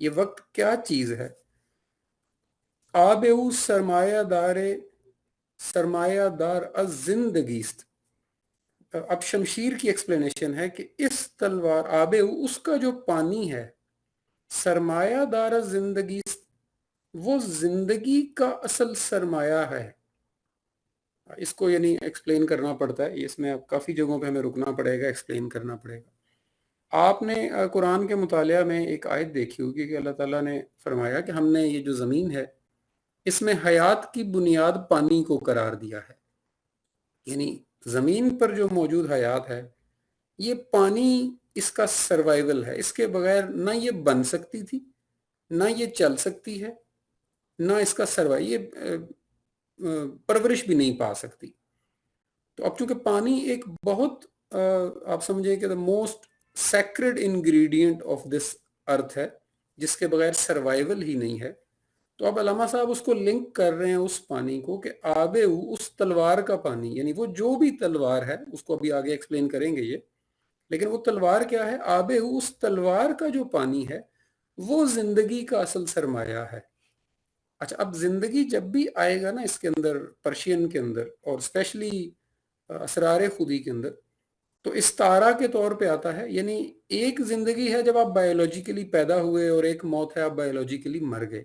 یہ وقت کیا چیز ہے؟ آبے سرمایہ دار از زندگی است. اب شمشیر کی ایکسپلینیشن ہے کہ اس تلوار آبے اس کا جو پانی ہے، سرمایہ دار زندگی وہ زندگی کا اصل سرمایہ ہے. اس کو یعنی ایکسپلین کرنا پڑتا ہے، اس میں اب کافی جگہوں پہ ہمیں رکنا پڑے گا، ایکسپلین کرنا پڑے گا. آپ نے قرآن کے مطالعہ میں ایک آیت دیکھی ہوگی کہ اللہ تعالیٰ نے فرمایا کہ ہم نے یہ جو زمین ہے اس میں حیات کی بنیاد پانی کو قرار دیا ہے. یعنی زمین پر جو موجود حیات ہے یہ پانی اس کا سروائیول ہے، اس کے بغیر نہ یہ بن سکتی تھی، نہ یہ چل سکتی ہے، نہ اس کا یہ پرورش بھی نہیں پا سکتی. تو اب چونکہ پانی ایک بہت آپ سمجھے کہ most sacred ingredient of this earth ہے جس کے بغیر سروائیول ہی نہیں ہے، تو اب علامہ صاحب اس کو لنک کر رہے ہیں اس پانی کو کہ آبے اس تلوار کا پانی، یعنی وہ جو بھی تلوار ہے اس کو ابھی آگے ایکسپلین کریں گے یہ، لیکن وہ تلوار کیا ہے؟ آبے اس تلوار کا جو پانی ہے وہ زندگی کا اصل سرمایہ ہے. اچھا، اب زندگی جب بھی آئے گا نا اس کے اندر، پرشین کے اندر اور اسپیشلی اسرار خودی کے اندر، تو استعارہ کے طور پہ آتا ہے. یعنی ایک زندگی ہے جب آپ بایولوجیکلی پیدا ہوئے اور ایک موت ہے آپ بایولوجیکلی مر گئے.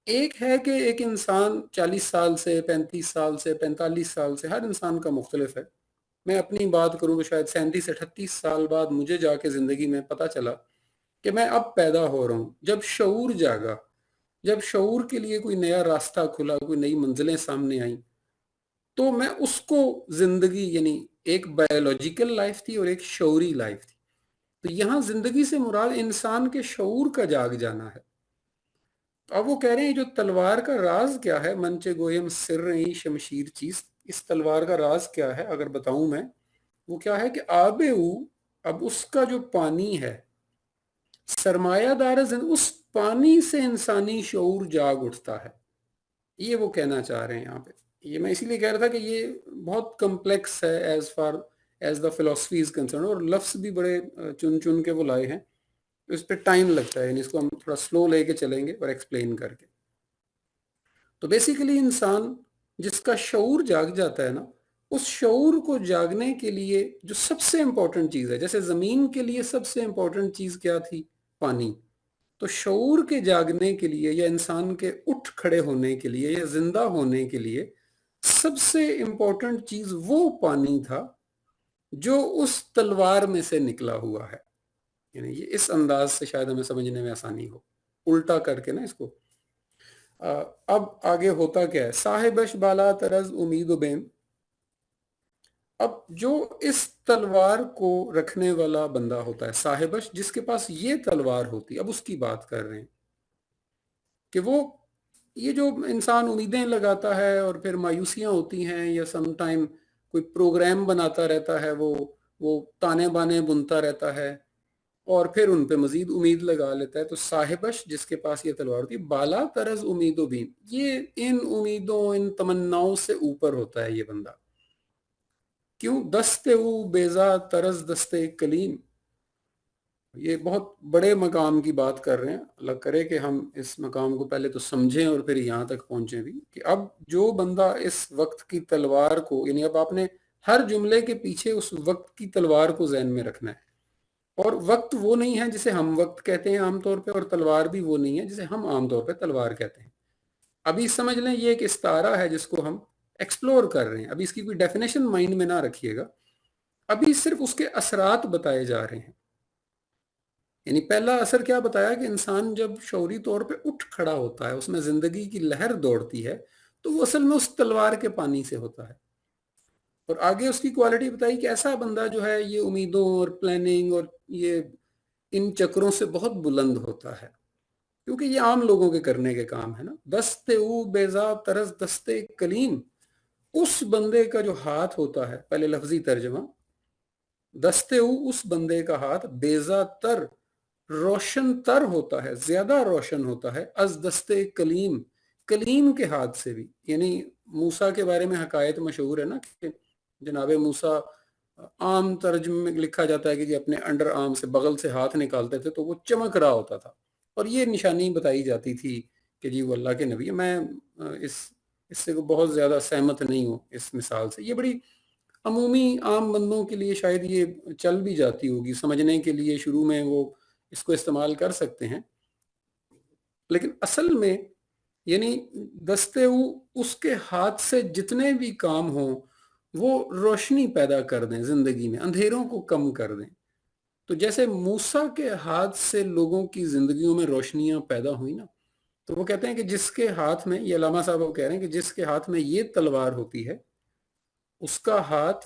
ایک ہے کہ ایک انسان 40 سال سے 35 سال سے 45 سال سے، ہر انسان کا مختلف ہے. میں اپنی بات کروں تو شاید 37 38 سال بعد مجھے جا کے زندگی میں پتہ چلا کہ میں اب پیدا ہو رہا ہوں. جب شعور جاگا، جب شعور کے لیے کوئی نیا راستہ کھلا، کوئی نئی منزلیں سامنے آئیں، تو میں اس کو زندگی، یعنی ایک بایولوجیکل لائف تھی اور ایک شعوری لائف تھی. تو یہاں زندگی سے مراد انسان کے شعور کا جاگ جانا ہے. اب وہ کہہ رہے ہیں جو تلوار کا راز کیا ہے، منچے گویم سر رہی شمشیر چیز، اس تلوار کا راز کیا ہے اگر بتاؤں میں، وہ کیا ہے کہ آبے اب اس کا جو پانی ہے سرمایہ دار اس پانی سے انسانی شعور جاگ اٹھتا ہے. یہ وہ کہنا چاہ رہے ہیں یہاں پہ. یہ میں اسی لیے کہہ رہا تھا کہ یہ بہت کمپلیکس ہے as far as the philosophy is concern, اور لفظ بھی بڑے چن چن کے وہ لائے ہیں، اس پہ ٹائم لگتا ہے. یعنی اس کو ہم تھوڑا سلو لے کے چلیں گے اور ایکسپلین کر کے. تو بیسیکلی انسان جس کا شعور جاگ جاتا ہے نا، اس شعور کو جاگنے کے لیے جو سب سے امپورٹنٹ چیز ہے، جیسے زمین کے لیے سب سے امپورٹنٹ چیز کیا تھی؟ پانی. تو شعور کے جاگنے کے لیے یا انسان کے اٹھ کھڑے ہونے کے لیے یا زندہ ہونے کے لیے سب سے امپورٹنٹ چیز وہ پانی تھا جو اس تلوار میں سے نکلا ہوا ہے. یعنی یہ اس انداز سے شاید ہمیں سمجھنے میں آسانی ہو، الٹا کر کے نا اس کو. اب آگے ہوتا کیا ہے؟ صاحبش بالا طرز امید و بیم. اب جو اس تلوار کو رکھنے والا بندہ ہوتا ہے، صاحبش جس کے پاس یہ تلوار ہوتی، اب اس کی بات کر رہے ہیں کہ وہ یہ جو انسان امیدیں لگاتا ہے اور پھر مایوسیاں ہوتی ہیں، یا سم ٹائم کوئی پروگرام بناتا رہتا ہے، وہ تانے بانے بنتا رہتا ہے اور پھر ان پہ مزید امید لگا لیتا ہے. تو صاحبش جس کے پاس یہ تلوار ہوتی، بالا طرز امید و بیم، یہ ان امیدوں ان تمناؤں سے اوپر ہوتا ہے یہ بندہ. کیوں؟ دستے او بیزا طرز دستے کلیم. یہ بہت بڑے مقام کی بات کر رہے ہیں. اللہ کرے کہ ہم اس مقام کو پہلے تو سمجھیں اور پھر یہاں تک پہنچیں بھی، کہ اب جو بندہ اس وقت کی تلوار کو، یعنی اب آپ نے ہر جملے کے پیچھے اس وقت کی تلوار کو ذہن میں رکھنا ہے. اور وقت وہ نہیں ہے جسے ہم وقت کہتے ہیں عام طور پہ، اور تلوار بھی وہ نہیں ہے جسے ہم عام طور پہ تلوار کہتے ہیں. ابھی سمجھ لیں یہ ایک استعارہ ہے جس کو ہم ایکسپلور کر رہے ہیں. ابھی اس کی کوئی ڈیفینیشن مائنڈ میں نہ رکھیے گا، ابھی صرف اس کے اثرات بتائے جا رہے ہیں. یعنی پہلا اثر کیا بتایا کہ انسان جب شعوری طور پہ اٹھ کھڑا ہوتا ہے، اس میں زندگی کی لہر دوڑتی ہے، تو وہ اصل میں اس تلوار کے پانی سے ہوتا ہے. اور آگے اس کی کوالٹی بتائی کہ ایسا بندہ جو ہے یہ امیدوں اور پلاننگ اور یہ ان چکروں سے بہت بلند ہوتا ہے، کیونکہ یہ عام لوگوں کے کرنے کے کام ہے نا. دستے او بیزا طرز دستے کلیم، اس بندے کا جو ہاتھ ہوتا ہے، پہلے لفظی ترجمہ، دستے او اس بندے کا ہاتھ، بیزا تر روشن تر ہوتا ہے، زیادہ روشن ہوتا ہے، از دستے کلیم، کلیم کے ہاتھ سے بھی. یعنی موسیٰ کے بارے میں حکایت مشہور ہے نا کہ جناب موسیٰ، عام ترجمے میں لکھا جاتا ہے کہ جی اپنے انڈر آرم سے، بغل سے ہاتھ نکالتے تھے تو وہ چمک رہا ہوتا تھا. اور یہ نشانی بتائی جاتی تھی کہ جی وہ اللہ کے نبی ہے۔ میں اس سے بہت زیادہ سہمت نہیں ہوں اس مثال سے۔ یہ بڑی عمومی عام بندوں کے لیے شاید یہ چل بھی جاتی ہوگی، سمجھنے کے لیے شروع میں وہ اس کو استعمال کر سکتے ہیں، لیکن اصل میں یعنی دستے او اس کے ہاتھ سے جتنے بھی کام ہوں وہ روشنی پیدا کر دیں، زندگی میں اندھیروں کو کم کر دیں۔ تو جیسے موسیٰ کے ہاتھ سے لوگوں کی زندگیوں میں روشنیاں پیدا ہوئی نا، تو وہ کہتے ہیں کہ جس کے ہاتھ میں، یہ علامہ صاحب وہ کہہ رہے ہیں کہ جس کے ہاتھ میں یہ تلوار ہوتی ہے اس کا ہاتھ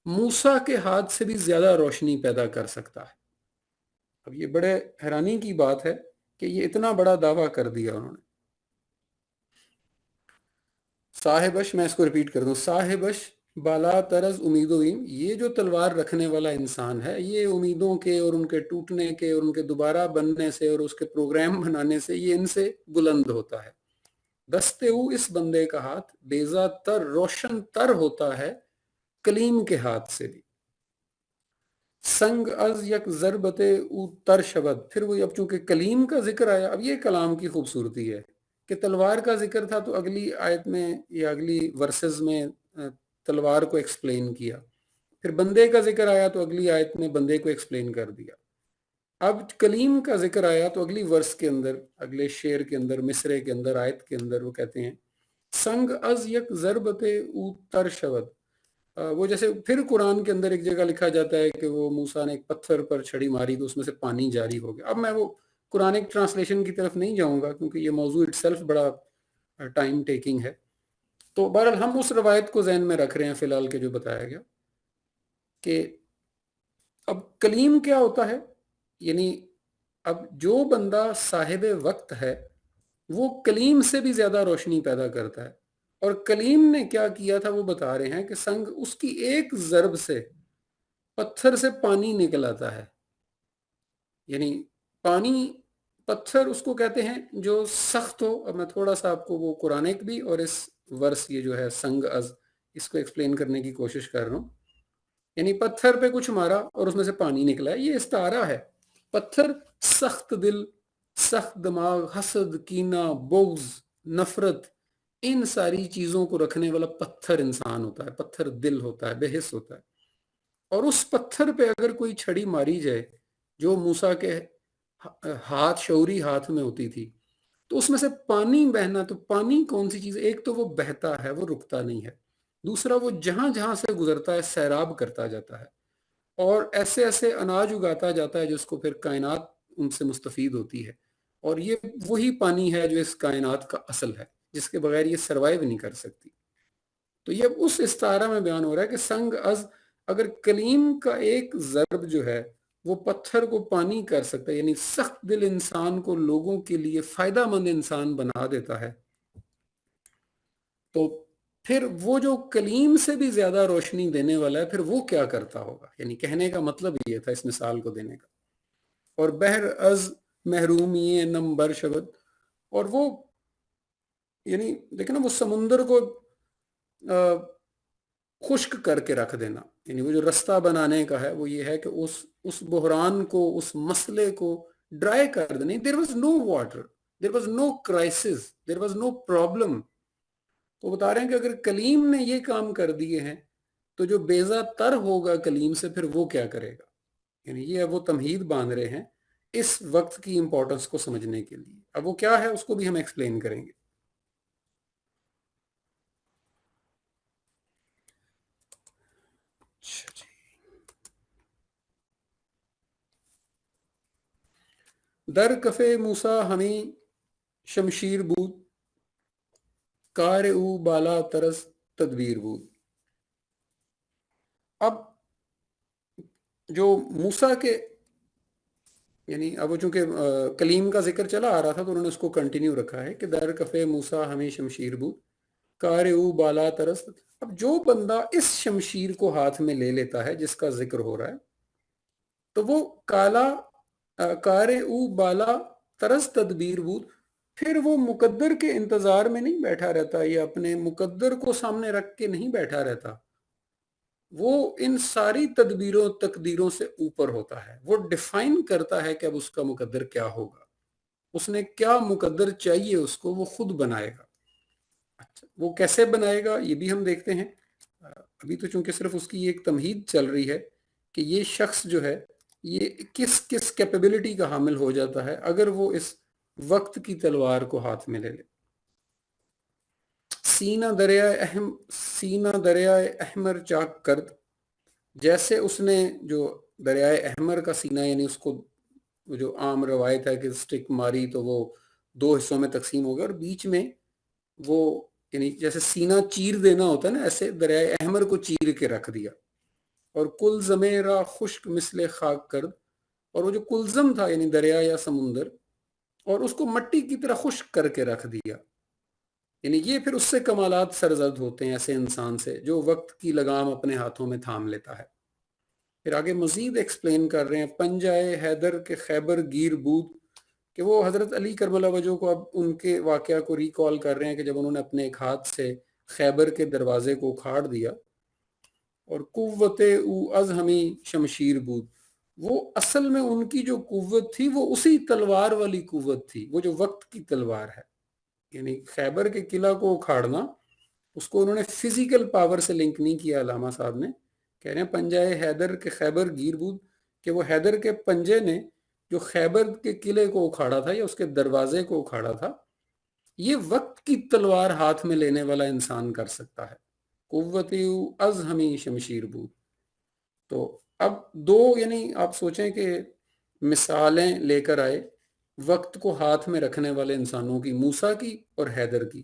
موسیٰ کے ہاتھ سے بھی زیادہ روشنی پیدا کر سکتا ہے۔ اب یہ بڑے حیرانی کی بات ہے کہ یہ اتنا بڑا دعویٰ کر دیا انہوں نے۔ صاحبش، میں اس کو ریپیٹ کر دوں، صاحبش بالا طرز امیدوئیم، یہ جو تلوار رکھنے والا انسان ہے یہ امیدوں کے اور ان کے ٹوٹنے کے اور ان کے دوبارہ بننے سے اور اس کے پروگرام بنانے سے یہ ان سے بلند ہوتا ہے۔ دستے او، اس بندے کا ہاتھ بیضا تر، روشن تر ہوتا ہے کلیم کے ہاتھ سے بھی۔ سنگ از یک ضربت او تر شبد، پھر وہ اب چونکہ کلیم کا ذکر آیا، اب یہ کلام کی خوبصورتی ہے کہ تلوار کا ذکر تھا تو اگلی آیت میں یا اگلی ورسز میں تلوار کو ایکسپلین کیا، پھر بندے کا ذکر آیا تو اگلی آیت میں بندے کو ایکسپلین کر دیا، اب کلیم کا ذکر آیا تو اگلی ورس کے اندر، اگلے شعر کے اندر، مصرے کے اندر، آیت کے اندر وہ کہتے ہیں سنگ از یک ضربت او تر شبد۔ وہ جیسے پھر قرآن کے اندر ایک جگہ لکھا جاتا ہے کہ وہ موسیٰ نے ایک پتھر پر چھڑی ماری تو اس میں سے پانی جاری ہو گیا۔ اب میں وہ قرآنک ٹرانسلیشن کی طرف نہیں جاؤں گا کیونکہ یہ موضوع اٹ سیلف بڑا ٹائم ٹیکنگ ہے، تو بہرحال ہم اس روایت کو ذہن میں رکھ رہے ہیں فی الحال کہ جو بتایا گیا کہ اب کلیم کیا ہوتا ہے، یعنی اب جو بندہ صاحب وقت ہے وہ کلیم سے بھی زیادہ روشنی پیدا کرتا ہے، اور کلیم نے کیا کیا تھا وہ بتا رہے ہیں کہ سنگ اس کی ایک ضرب سے پتھر سے پانی نکل آتا ہے، یعنی پانی، پتھر اس کو کہتے ہیں جو سخت ہو۔ اب میں تھوڑا سا آپ کو وہ قرآنک بھی اور اس ورس یہ جو ہے سنگ از، اس کو ایکسپلین کرنے کی کوشش کر رہا ہوں۔ یعنی پتھر پہ کچھ مارا اور اس میں سے پانی نکلا ہے، یہ استعارہ ہے۔ پتھر سخت دل، سخت دماغ، حسد، کینہ، بغض، نفرت، ان ساری چیزوں کو رکھنے والا پتھر انسان ہوتا ہے، پتھر دل ہوتا ہے، بے حس ہوتا ہے۔ اور اس پتھر پہ اگر کوئی چھڑی ماری جائے جو موسیٰ کے ہاتھ، شعوری ہاتھ میں ہوتی تھی، تو اس میں سے پانی بہنا، تو پانی کون سی چیز ہے؟ ایک تو وہ بہتا ہے، وہ رکتا نہیں ہے، دوسرا وہ جہاں جہاں سے گزرتا ہے سیراب کرتا جاتا ہے اور ایسے ایسے اناج اگاتا جاتا ہے جس کو پھر کائنات ان سے مستفید ہوتی ہے، اور یہ وہی پانی ہے جو اس کائنات کا اصل ہے، جس کے بغیر یہ سروائیو نہیں کر سکتی۔ تو یہ اس استعارہ میں بیان ہو رہا ہے کہ سنگ از، اگر کلیم کا ایک ضرب جو ہے وہ پتھر کو پانی کر سکتا ہے، یعنی سخت دل انسان کو لوگوں کے لیے فائدہ مند انسان بنا دیتا ہے، تو پھر وہ جو کلیم سے بھی زیادہ روشنی دینے والا ہے پھر وہ کیا کرتا ہوگا؟ یعنی کہنے کا مطلب یہ تھا اس مثال کو دینے کا۔ اور بحر از محرومی نمبر شبد، اور وہ یعنی دیکھیں نا وہ سمندر کو خشک کر کے رکھ دینا، یعنی وہ جو رستہ بنانے کا ہے وہ یہ ہے کہ اس بحران کو، اس مسئلے کو ڈرائی کر دینا۔ There was no water, there was no crisis, there was no problem. تو بتا رہے ہیں کہ اگر کلیم نے یہ کام کر دیے ہیں تو جو بیضا تر ہوگا کلیم سے پھر وہ کیا کرے گا؟ یعنی یہ وہ تمہید باندھ رہے ہیں اس وقت کی امپورٹنس کو سمجھنے کے لیے۔ اب وہ کیا ہے اس کو بھی ہم ایکسپلین کریں گے۔ در کفے موسیٰ ہمیں شمشیر بود، کار او بالا ترس تدبیر بود۔ اب جو موسیٰ کے، یعنی اب وہ چونکہ کلیم کا ذکر چلا آ رہا تھا تو انہوں نے اس کو کنٹینیو رکھا ہے کہ در کفے موسیٰ ہمیں شمشیر بود، کار او بالا ترس۔ اب جو بندہ اس شمشیر کو ہاتھ میں لے لیتا ہے جس کا ذکر ہو رہا ہے تو وہ کار او بالا ترس تدبیر بود، پھر وہ مقدر کے انتظار میں نہیں بیٹھا رہتا یا اپنے مقدر کو سامنے رکھ کے نہیں بیٹھا رہتا، وہ ان ساری تدبیروں تقدیروں سے اوپر ہوتا ہے، وہ ڈیفائن کرتا ہے کہ اب اس کا مقدر کیا ہوگا، اس نے کیا مقدر چاہیے اس کو وہ خود بنائے گا. اچھا وہ کیسے بنائے گا یہ بھی ہم دیکھتے ہیں. ابھی تو چونکہ صرف اس کی ایک تمہید چل رہی ہے کہ یہ شخص جو ہے یہ کس کس کیپیبلٹی کا حامل ہو جاتا ہے اگر وہ اس وقت کی تلوار کو ہاتھ میں لے لے. سینہ دریائے احمر چاک کرد، جیسے اس نے جو دریائے احمر کا سینہ یعنی اس کو جو عام روایت ہے کہ سٹک ماری تو وہ دو حصوں میں تقسیم ہو گیا اور بیچ میں وہ یعنی جیسے سینہ چیر دینا ہوتا ہے نا ایسے دریائے احمر کو چیر کے رکھ دیا. اور کلزم را خشک مثل خاک کرد، اور وہ جو کلزم تھا یعنی دریا یا سمندر اور اس کو مٹی کی طرح خشک کر کے رکھ دیا. یعنی یہ پھر اس سے کمالات سرزد ہوتے ہیں ایسے انسان سے جو وقت کی لگام اپنے ہاتھوں میں تھام لیتا ہے. پھر آگے مزید ایکسپلین کر رہے ہیں پنجائے حیدر کے خیبر گیر بود، کہ وہ حضرت علی کرم اللہ وجہ کو اب ان کے واقعہ کو ریکال کر رہے ہیں کہ جب انہوں نے اپنے ایک ہاتھ سے خیبر کے دروازے کو اکھاڑ دیا. اور قوت او از ہمیں شمشیر بود، وہ اصل میں ان کی جو قوت تھی وہ اسی تلوار والی قوت تھی، وہ جو وقت کی تلوار ہے. یعنی خیبر کے قلعہ کو اکھاڑنا اس کو انہوں نے فزیکل پاور سے لنک نہیں کیا. علامہ صاحب نے کہہ رہے ہیں پنجائے حیدر کے خیبر گیر بود، کہ وہ حیدر کے پنجے نے جو خیبر کے قلعے کو اکھاڑا تھا یا اس کے دروازے کو اکھاڑا تھا، یہ وقت کی تلوار ہاتھ میں لینے والا انسان کر سکتا ہے. قوت از ہمیں شمشیر بود. تو اب دو یعنی آپ سوچیں کہ مثالیں لے کر آئے وقت کو ہاتھ میں رکھنے والے انسانوں کی، موسیٰ کی اور حیدر کی.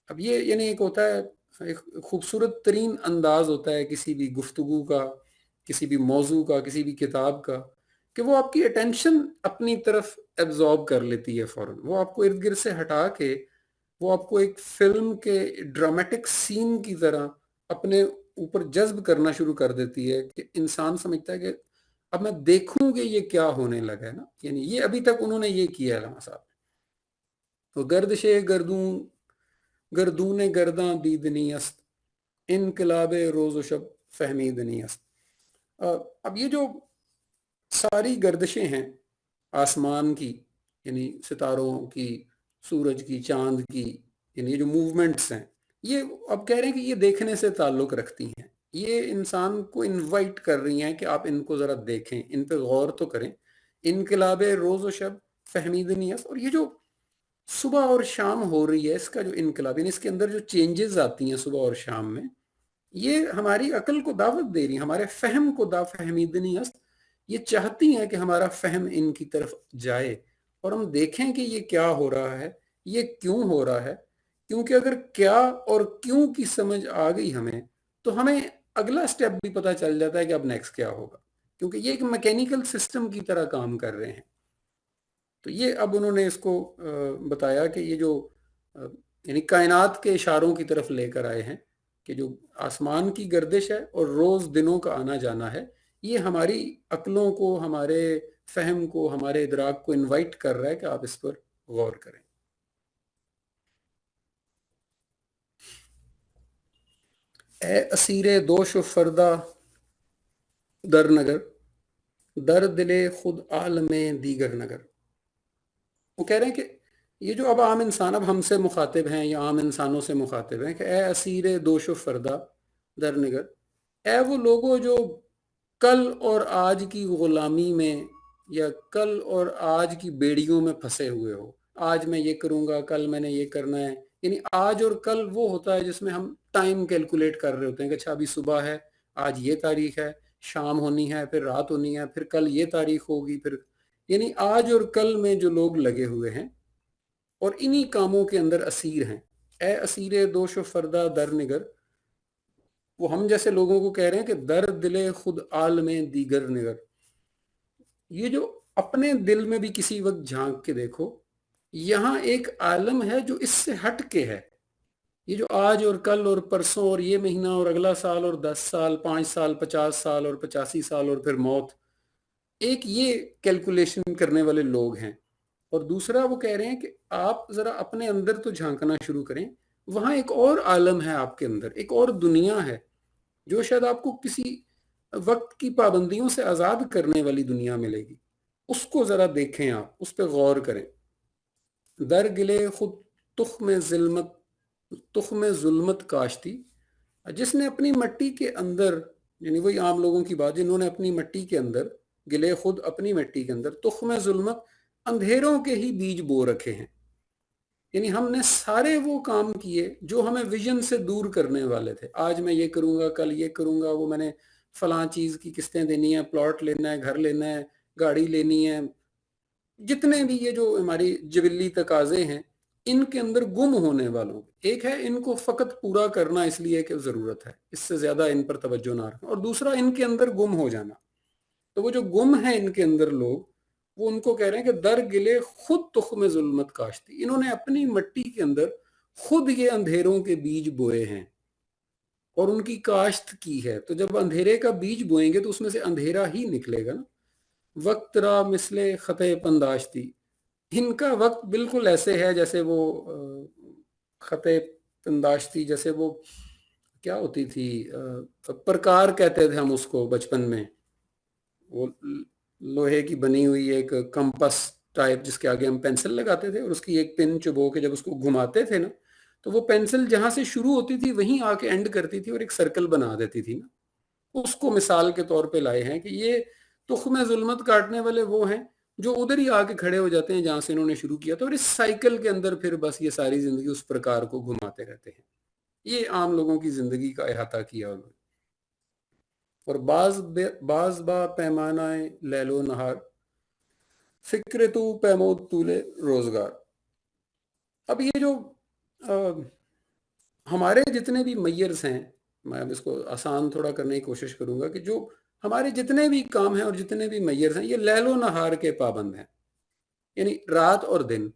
اب یہ یعنی ایک ہوتا ہے ایک خوبصورت ترین انداز ہوتا ہے کسی بھی گفتگو کا، کسی بھی موضوع کا، کسی بھی کتاب کا، کہ وہ آپ کی اٹینشن اپنی طرف ایبزارب کر لیتی ہے فوراً. وہ آپ کو ارد گرد سے ہٹا کے وہ آپ کو ایک فلم کے ڈرامٹک سین کی طرح اپنے اوپر جذب کرنا شروع کر دیتی ہے کہ انسان سمجھتا ہے کہ اب میں دیکھوں کہ یہ کیا ہونے لگا ہے نا. یعنی یہ ابھی تک انہوں نے یہ کیا ہے علامہ صاحب. تو گردش گردون گرداں دیدنی است، انقلاب روز و شب فہمیدنی است. اب یہ جو ساری گردشیں ہیں آسمان کی یعنی ستاروں کی، سورج کی، چاند کی، یعنی یہ جو موومنٹس ہیں یہ اب کہہ رہے ہیں کہ یہ دیکھنے سے تعلق رکھتی ہیں. یہ انسان کو انوائٹ کر رہی ہیں کہ آپ ان کو ذرا دیکھیں، ان پہ غور تو کریں. انقلاب روز و شب فہمیدنی است، اور یہ جو صبح اور شام ہو رہی ہے اس کا جو انقلاب یعنی اس کے اندر جو چینجز آتی ہیں صبح اور شام میں، یہ ہماری عقل کو دعوت دے رہی ہیں، ہمارے فہم کو فہمیدنی است. یہ چاہتی ہیں کہ ہمارا فہم ان کی طرف جائے اور ہم دیکھیں کہ یہ کیا ہو رہا ہے، یہ کیوں ہو رہا ہے. کیونکہ اگر کیا اور کیوں کی سمجھ آ گئی ہمیں تو ہمیں اگلا سٹیپ بھی پتہ چل جاتا ہے کہ اب نیکسٹ کیا ہوگا، کیونکہ یہ ایک میکینیکل سسٹم کی طرح کام کر رہے ہیں. تو یہ اب انہوں نے اس کو بتایا کہ یہ جو یعنی کائنات کے اشاروں کی طرف لے کر آئے ہیں کہ جو آسمان کی گردش ہے اور روز دنوں کا آنا جانا ہے، یہ ہماری عقلوں کو، ہمارے فہم کو، ہمارے ادراک کو انوائٹ کر رہا ہے کہ آپ اس پر غور کریں. اے اسیر دوش و فردا در نگر، در دل خود عالم دیگر نگر. وہ کہہ رہے ہیں کہ یہ جو اب عام انسان اب ہم سے مخاطب ہیں یا عام انسانوں سے مخاطب ہیں کہ اے اسیر دوش و فردا در نگر، اے وہ لوگوں جو کل اور آج کی غلامی میں یا کل اور آج کی بیڑیوں میں پھنسے ہوئے ہو. آج میں یہ کروں گا، کل میں نے یہ کرنا ہے. یعنی آج اور کل وہ ہوتا ہے جس میں ہم ٹائم کیلکولیٹ کر رہے ہوتے ہیں کہ اچھا ابھی صبح ہے، آج یہ تاریخ ہے، شام ہونی ہے، پھر رات ہونی ہے، پھر کل یہ تاریخ ہوگی. پھر یعنی آج اور کل میں جو لوگ لگے ہوئے ہیں اور انہی کاموں کے اندر اسیر ہیں. اے اسیر دوش و فردا در نگر، وہ ہم جیسے لوگوں کو کہہ رہے ہیں کہ در دل خود عالم دیگر نگر. یہ جو اپنے دل میں بھی کسی وقت جھانک کے دیکھو، یہاں ایک عالم ہے جو اس سے ہٹ کے ہے. یہ جو آج اور کل اور پرسوں اور یہ مہینہ اور اگلا سال اور 10 سال، 5 سال، 50 سال اور 85 سال اور پھر موت، ایک یہ کیلکولیشن کرنے والے لوگ ہیں. اور دوسرا وہ کہہ رہے ہیں کہ آپ ذرا اپنے اندر تو جھانکنا شروع کریں، وہاں ایک اور عالم ہے آپ کے اندر، ایک اور دنیا ہے جو شاید آپ کو کسی وقت کی پابندیوں سے آزاد کرنے والی دنیا ملے گی. اس کو ذرا دیکھیں، آپ اس پہ غور کریں. در گلے خود تخم ظلمت کاشتی، جس نے اپنی مٹی کے اندر، یعنی وہی عام لوگوں کی بات جنہوں نے اپنی مٹی کے اندر، گلے خود اپنی مٹی کے اندر تخم ظلمت، اندھیروں کے ہی بیج بو رکھے ہیں. یعنی ہم نے سارے وہ کام کیے جو ہمیں ویژن سے دور کرنے والے تھے. آج میں یہ کروں گا، کل یہ کروں گا، وہ میں نے فلاں چیز کی قسطیں دینی ہیں، پلاٹ لینا ہے، گھر لینا ہے، گاڑی لینی ہے. جتنے بھی یہ جو ہماری جبلی تقاضے ہیں، ان کے اندر گم ہونے والوں، ایک ہے ان کو فقط پورا کرنا اس لیے کہ ضرورت ہے، اس سے زیادہ ان پر توجہ نہ رکھنا، اور دوسرا ان کے اندر گم ہو جانا. تو وہ جو گم ہیں ان کے اندر لوگ، وہ ان کو کہہ رہے ہیں کہ در گلے خود تخم ظلمت کاشتی، انہوں نے اپنی مٹی کے اندر خود یہ اندھیروں کے بیج بوئے ہیں اور ان کی کاشت کی ہے. تو جب اندھیرے کا بیج بوئیں گے تو اس میں سے اندھیرا ہی نکلے گا نا. وقت را مثل خط پنداشتی، ان کا وقت بالکل ایسے ہے جیسے وہ خط پنداشتی، جیسے وہ کیا ہوتی تھی، پرکار کہتے تھے ہم اس کو بچپن میں، وہ لوہے کی بنی ہوئی ایک کمپس ٹائپ جس کے آگے ہم پینسل لگاتے تھے اور اس کی ایک پن چبو کے جب اس کو گھماتے تھے نا تو وہ پینسل جہاں سے شروع ہوتی تھی وہیں آ کے اینڈ کرتی تھی اور ایک سرکل بنا دیتی تھی نا. اس کو مثال کے طور پہ لائے ہیں کہ یہ تخم ظلمت کاٹنے والے وہ ہیں جو ادھر ہی آ کے کھڑے ہو جاتے ہیں جہاں سے انہوں نے شروع کیا تھا، اور اس سائیکل کے اندر پھر بس یہ ساری زندگی اس پرکار کو گھماتے رہتے ہیں. یہ عام لوگوں کی زندگی کا احاطہ کیا انہوں نے. اور بعض با پیمانہ لیل و نہار، فکر تو پیمود طول روزگار. اب یہ جو ہمارے جتنے بھی میئرز ہیں، میں اب اس کو آسان تھوڑا کرنے کی کوشش کروں گا کہ جو ہمارے جتنے بھی کام ہیں اور جتنے بھی میئرز ہیں یہ لیل و نہار کے پابند ہیں. یعنی رات اور دن،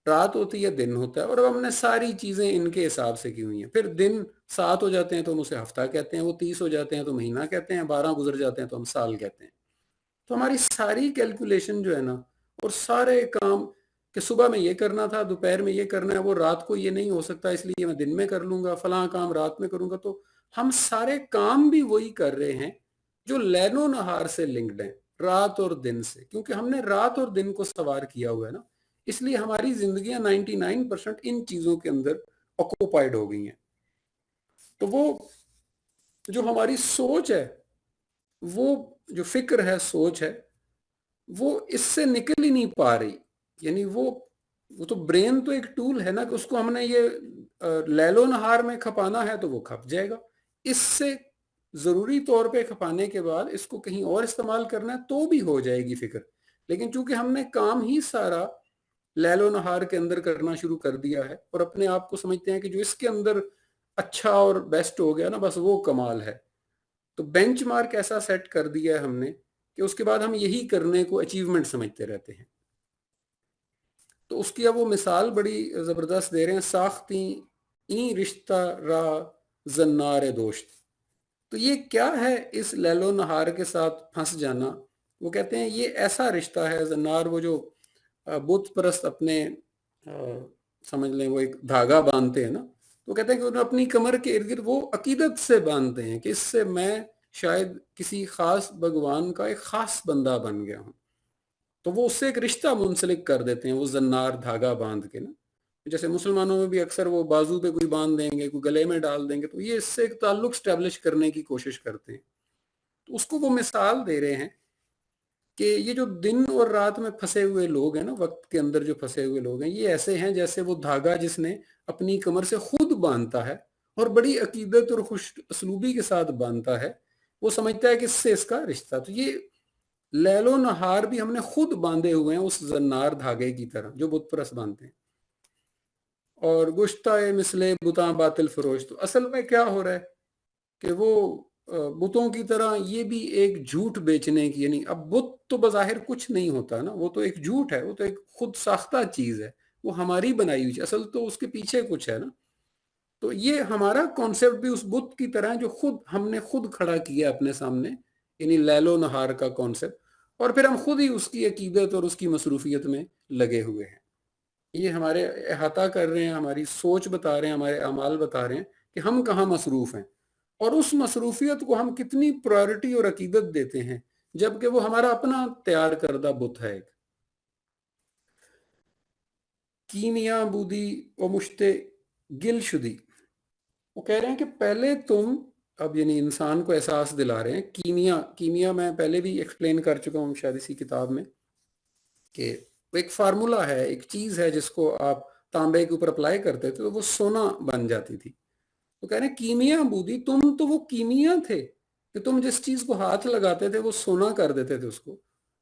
رات ہوتی ہے دن ہوتا ہے، اور اب ہم نے ساری چیزیں ان کے حساب سے کی ہوئی ہیں. پھر دن 7 ہو جاتے ہیں تو ہم اسے ہفتہ کہتے ہیں، وہ 30 ہو جاتے ہیں تو مہینہ کہتے ہیں، 12 گزر جاتے ہیں تو ہم سال کہتے ہیں. تو ہماری ساری کیلکولیشن جو ہے نا، اور سارے کام کہ صبح میں یہ کرنا تھا، دوپہر میں یہ کرنا ہے، وہ رات کو یہ نہیں ہو سکتا اس لیے میں دن میں کر لوں گا، فلاں کام رات میں کروں گا. تو ہم سارے کام بھی وہی کر رہے ہیں جو لیل و نہار سے لنکڈ ہیں، رات اور دن سے، کیونکہ ہم نے رات اور دن کو سوار کیا ہوا ہے نا. اس لیے ہماری زندگیاں 99% ان چیزوں کے اندر آکوپائڈ ہو گئی ہیں. تو وہ جو ہماری سوچ ہے، وہ جو فکر ہے، سوچ ہے، وہ اس سے نکل ہی نہیں پا رہی. یعنی وہ تو برین تو ایک ٹول ہے نا کہ اس کو ہم نے یہ لیل و نہار میں کھپانا ہے تو وہ کھپ جائے گا. اس سے ضروری طور پہ کھپانے کے بعد اس کو کہیں اور استعمال کرنا ہے تو بھی ہو جائے گی فکر. لیکن چونکہ ہم نے کام ہی سارا لیل و نہار کے اندر کرنا شروع کر دیا ہے اور اپنے آپ کو سمجھتے ہیں کہ جو اس کے اندر اچھا اور بیسٹ ہو گیا نا بس وہ کمال ہے، تو بینچ مارک ایسا سیٹ کر دیا ہے ہم نے کہ اس کے بعد ہم یہی کرنے کو اچیومنٹ سمجھتے رہتے ہیں. تو اس کی اب وہ مثال بڑی زبردست دے رہے ہیں، ساختی این رشتہ را زنار دوشت. تو یہ کیا ہے اس لیل و نہار کے ساتھ پھنس جانا؟ وہ کہتے ہیں یہ ایسا رشتہ ہے، زنار وہ جو بت پرست اپنے سمجھ لیں وہ ایک دھاگا باندھتے ہیں نا، تو کہتے ہیں کہ انہوں اپنی کمر کے ارد گرد وہ عقیدت سے باندھتے ہیں کہ اس سے میں شاید کسی خاص بھگوان کا ایک خاص بندہ بن گیا ہوں. تو وہ اس سے ایک رشتہ منسلک کر دیتے ہیں وہ زنار دھاگا باندھ کے نا. جیسے مسلمانوں میں بھی اکثر وہ بازو پہ کوئی باندھ دیں گے، کوئی گلے میں ڈال دیں گے، تو یہ اس سے ایک تعلق سٹیبلش کرنے کی کوشش کرتے ہیں. تو اس کو وہ مثال دے رہے ہیں کہ یہ جو دن اور رات میں پھنسے ہوئے لوگ ہیں نا، وقت کے اندر جو پھنسے ہوئے لوگ ہیں، یہ ایسے ہیں جیسے وہ دھاگا جس نے اپنی کمر سے خود باندھتا ہے اور بڑی عقیدت اور خوش اسلوبی کے ساتھ باندھتا ہے. وہ سمجھتا ہے کہ اس سے اس کا رشتہ. تو یہ لیل و نہار بھی ہم نے خود باندھے ہوئے ہیں اس زنار دھاگے کی طرح جو بت پرست باندھتے ہیں. اور گشتہ مثلے بتاں باطل فروش، تو اصل میں کیا ہو رہا ہے کہ وہ بتوں کی طرح یہ بھی ایک جھوٹ بیچنے کی، یعنی اب بت تو بظاہر کچھ نہیں ہوتا نا، وہ تو ایک جھوٹ ہے، وہ تو ایک خود ساختہ چیز ہے، وہ ہماری بنائی ہوئی، اصل تو اس کے پیچھے کچھ ہے نا. تو یہ ہمارا کانسیپٹ بھی اس بت کی طرح ہے جو خود ہم نے خود کھڑا کیا اپنے سامنے، یعنی لیل و نہار کا کانسیپٹ، اور پھر ہم خود ہی اس کی عقیدت اور اس کی مصروفیت میں لگے ہوئے ہیں. یہ ہمارے احاطہ کر رہے ہیں، ہماری سوچ بتا رہے ہیں، ہمارے اعمال بتا رہے ہیں کہ ہم کہاں مصروف ہیں، اور اس مصروفیت کو ہم کتنی پرائورٹی اور عقیدت دیتے ہیں، جبکہ وہ ہمارا اپنا تیار کردہ بت ہے ایک. کیمیا بودی و مشت گل شدی. وہ کہہ رہے ہیں کہ پہلے تم، اب یعنی انسان کو احساس دلا رہے ہیں. کیمیا میں پہلے بھی ایکسپلین کر چکا ہوں شاید اسی کتاب میں، کہ ایک فارمولا ہے، ایک چیز ہے جس کو آپ تانبے کے اوپر اپلائی کرتے تھے تو وہ سونا بن جاتی تھی. تو کہہ رہے ہیں کیمیا بودی، تم تو وہ کیمیا تھے کہ تم جس چیز کو ہاتھ لگاتے تھے وہ سونا کر دیتے تھے اس کو.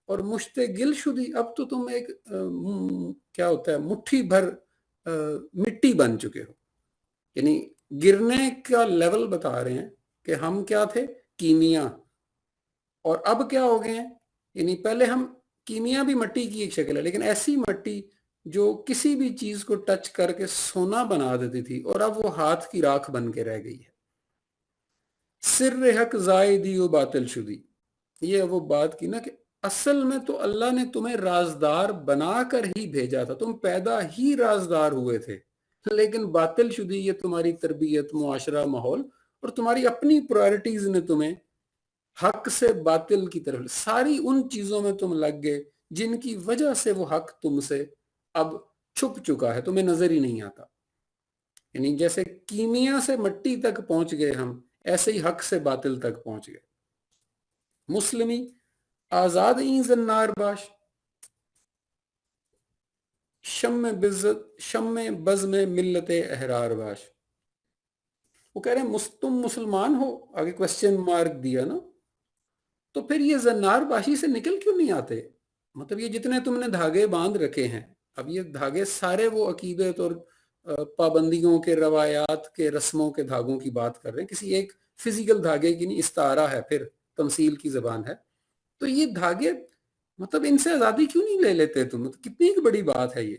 اور مشت گل شدی، اب تو تم ایک کیا ہوتا ہے، مٹھی بھر مٹی بن چکے ہو. یعنی گرنے کا لیول بتا رہے ہیں کہ ہم کیا تھے، کیمیا، اور اب کیا ہو گئے ہیں. یعنی پہلے ہم، کیمیا بھی مٹی کی ایک شکل ہے، لیکن ایسی مٹی جو کسی بھی چیز کو ٹچ کر کے سونا بنا دیتی تھی، اور اب وہ ہاتھ کی راکھ بن کے رہ گئی ہے. سر حق زائدی و باطل شدی، یہ وہ بات کی نا کہ اصل میں تو اللہ نے تمہیں رازدار بنا کر ہی بھیجا تھا، تم پیدا ہی رازدار ہوئے تھے، لیکن باطل شدی، یہ تمہاری تربیت، معاشرہ، ماحول اور تمہاری اپنی پرائرٹیز نے تمہیں حق سے باطل کی طرف، ساری ان چیزوں میں تم لگ گئے جن کی وجہ سے وہ حق تم سے اب چھپ چکا ہے، تمہیں نظر ہی نہیں آتا. یعنی جیسے کیمیا سے مٹی تک پہنچ گئے ہم، ایسے ہی حق سے باطل تک پہنچ گئے. مسلمی آزاد این زنار باش، شم بز میں ملت احرار باش. وہ کہہ رہے ہیں تم مسلمان ہو، آگے کوسچن مارک دیا نا، تو پھر یہ زنار باشی سے نکل کیوں نہیں آتے؟ مطلب یہ جتنے تم نے دھاگے باندھ رکھے ہیں، اب یہ دھاگے سارے وہ عقیدت اور پابندیوں کے، روایات کے، رسموں کے دھاگوں کی بات کر رہے ہیں، کسی ایک فزیکل دھاگے کی نہیں، استعارہ ہے، پھر تمثیل کی زبان ہے. تو یہ دھاگے، مطلب ان سے آزادی کیوں نہیں لے لیتے تم؟ مطلب کتنی ایک بڑی بات ہے یہ.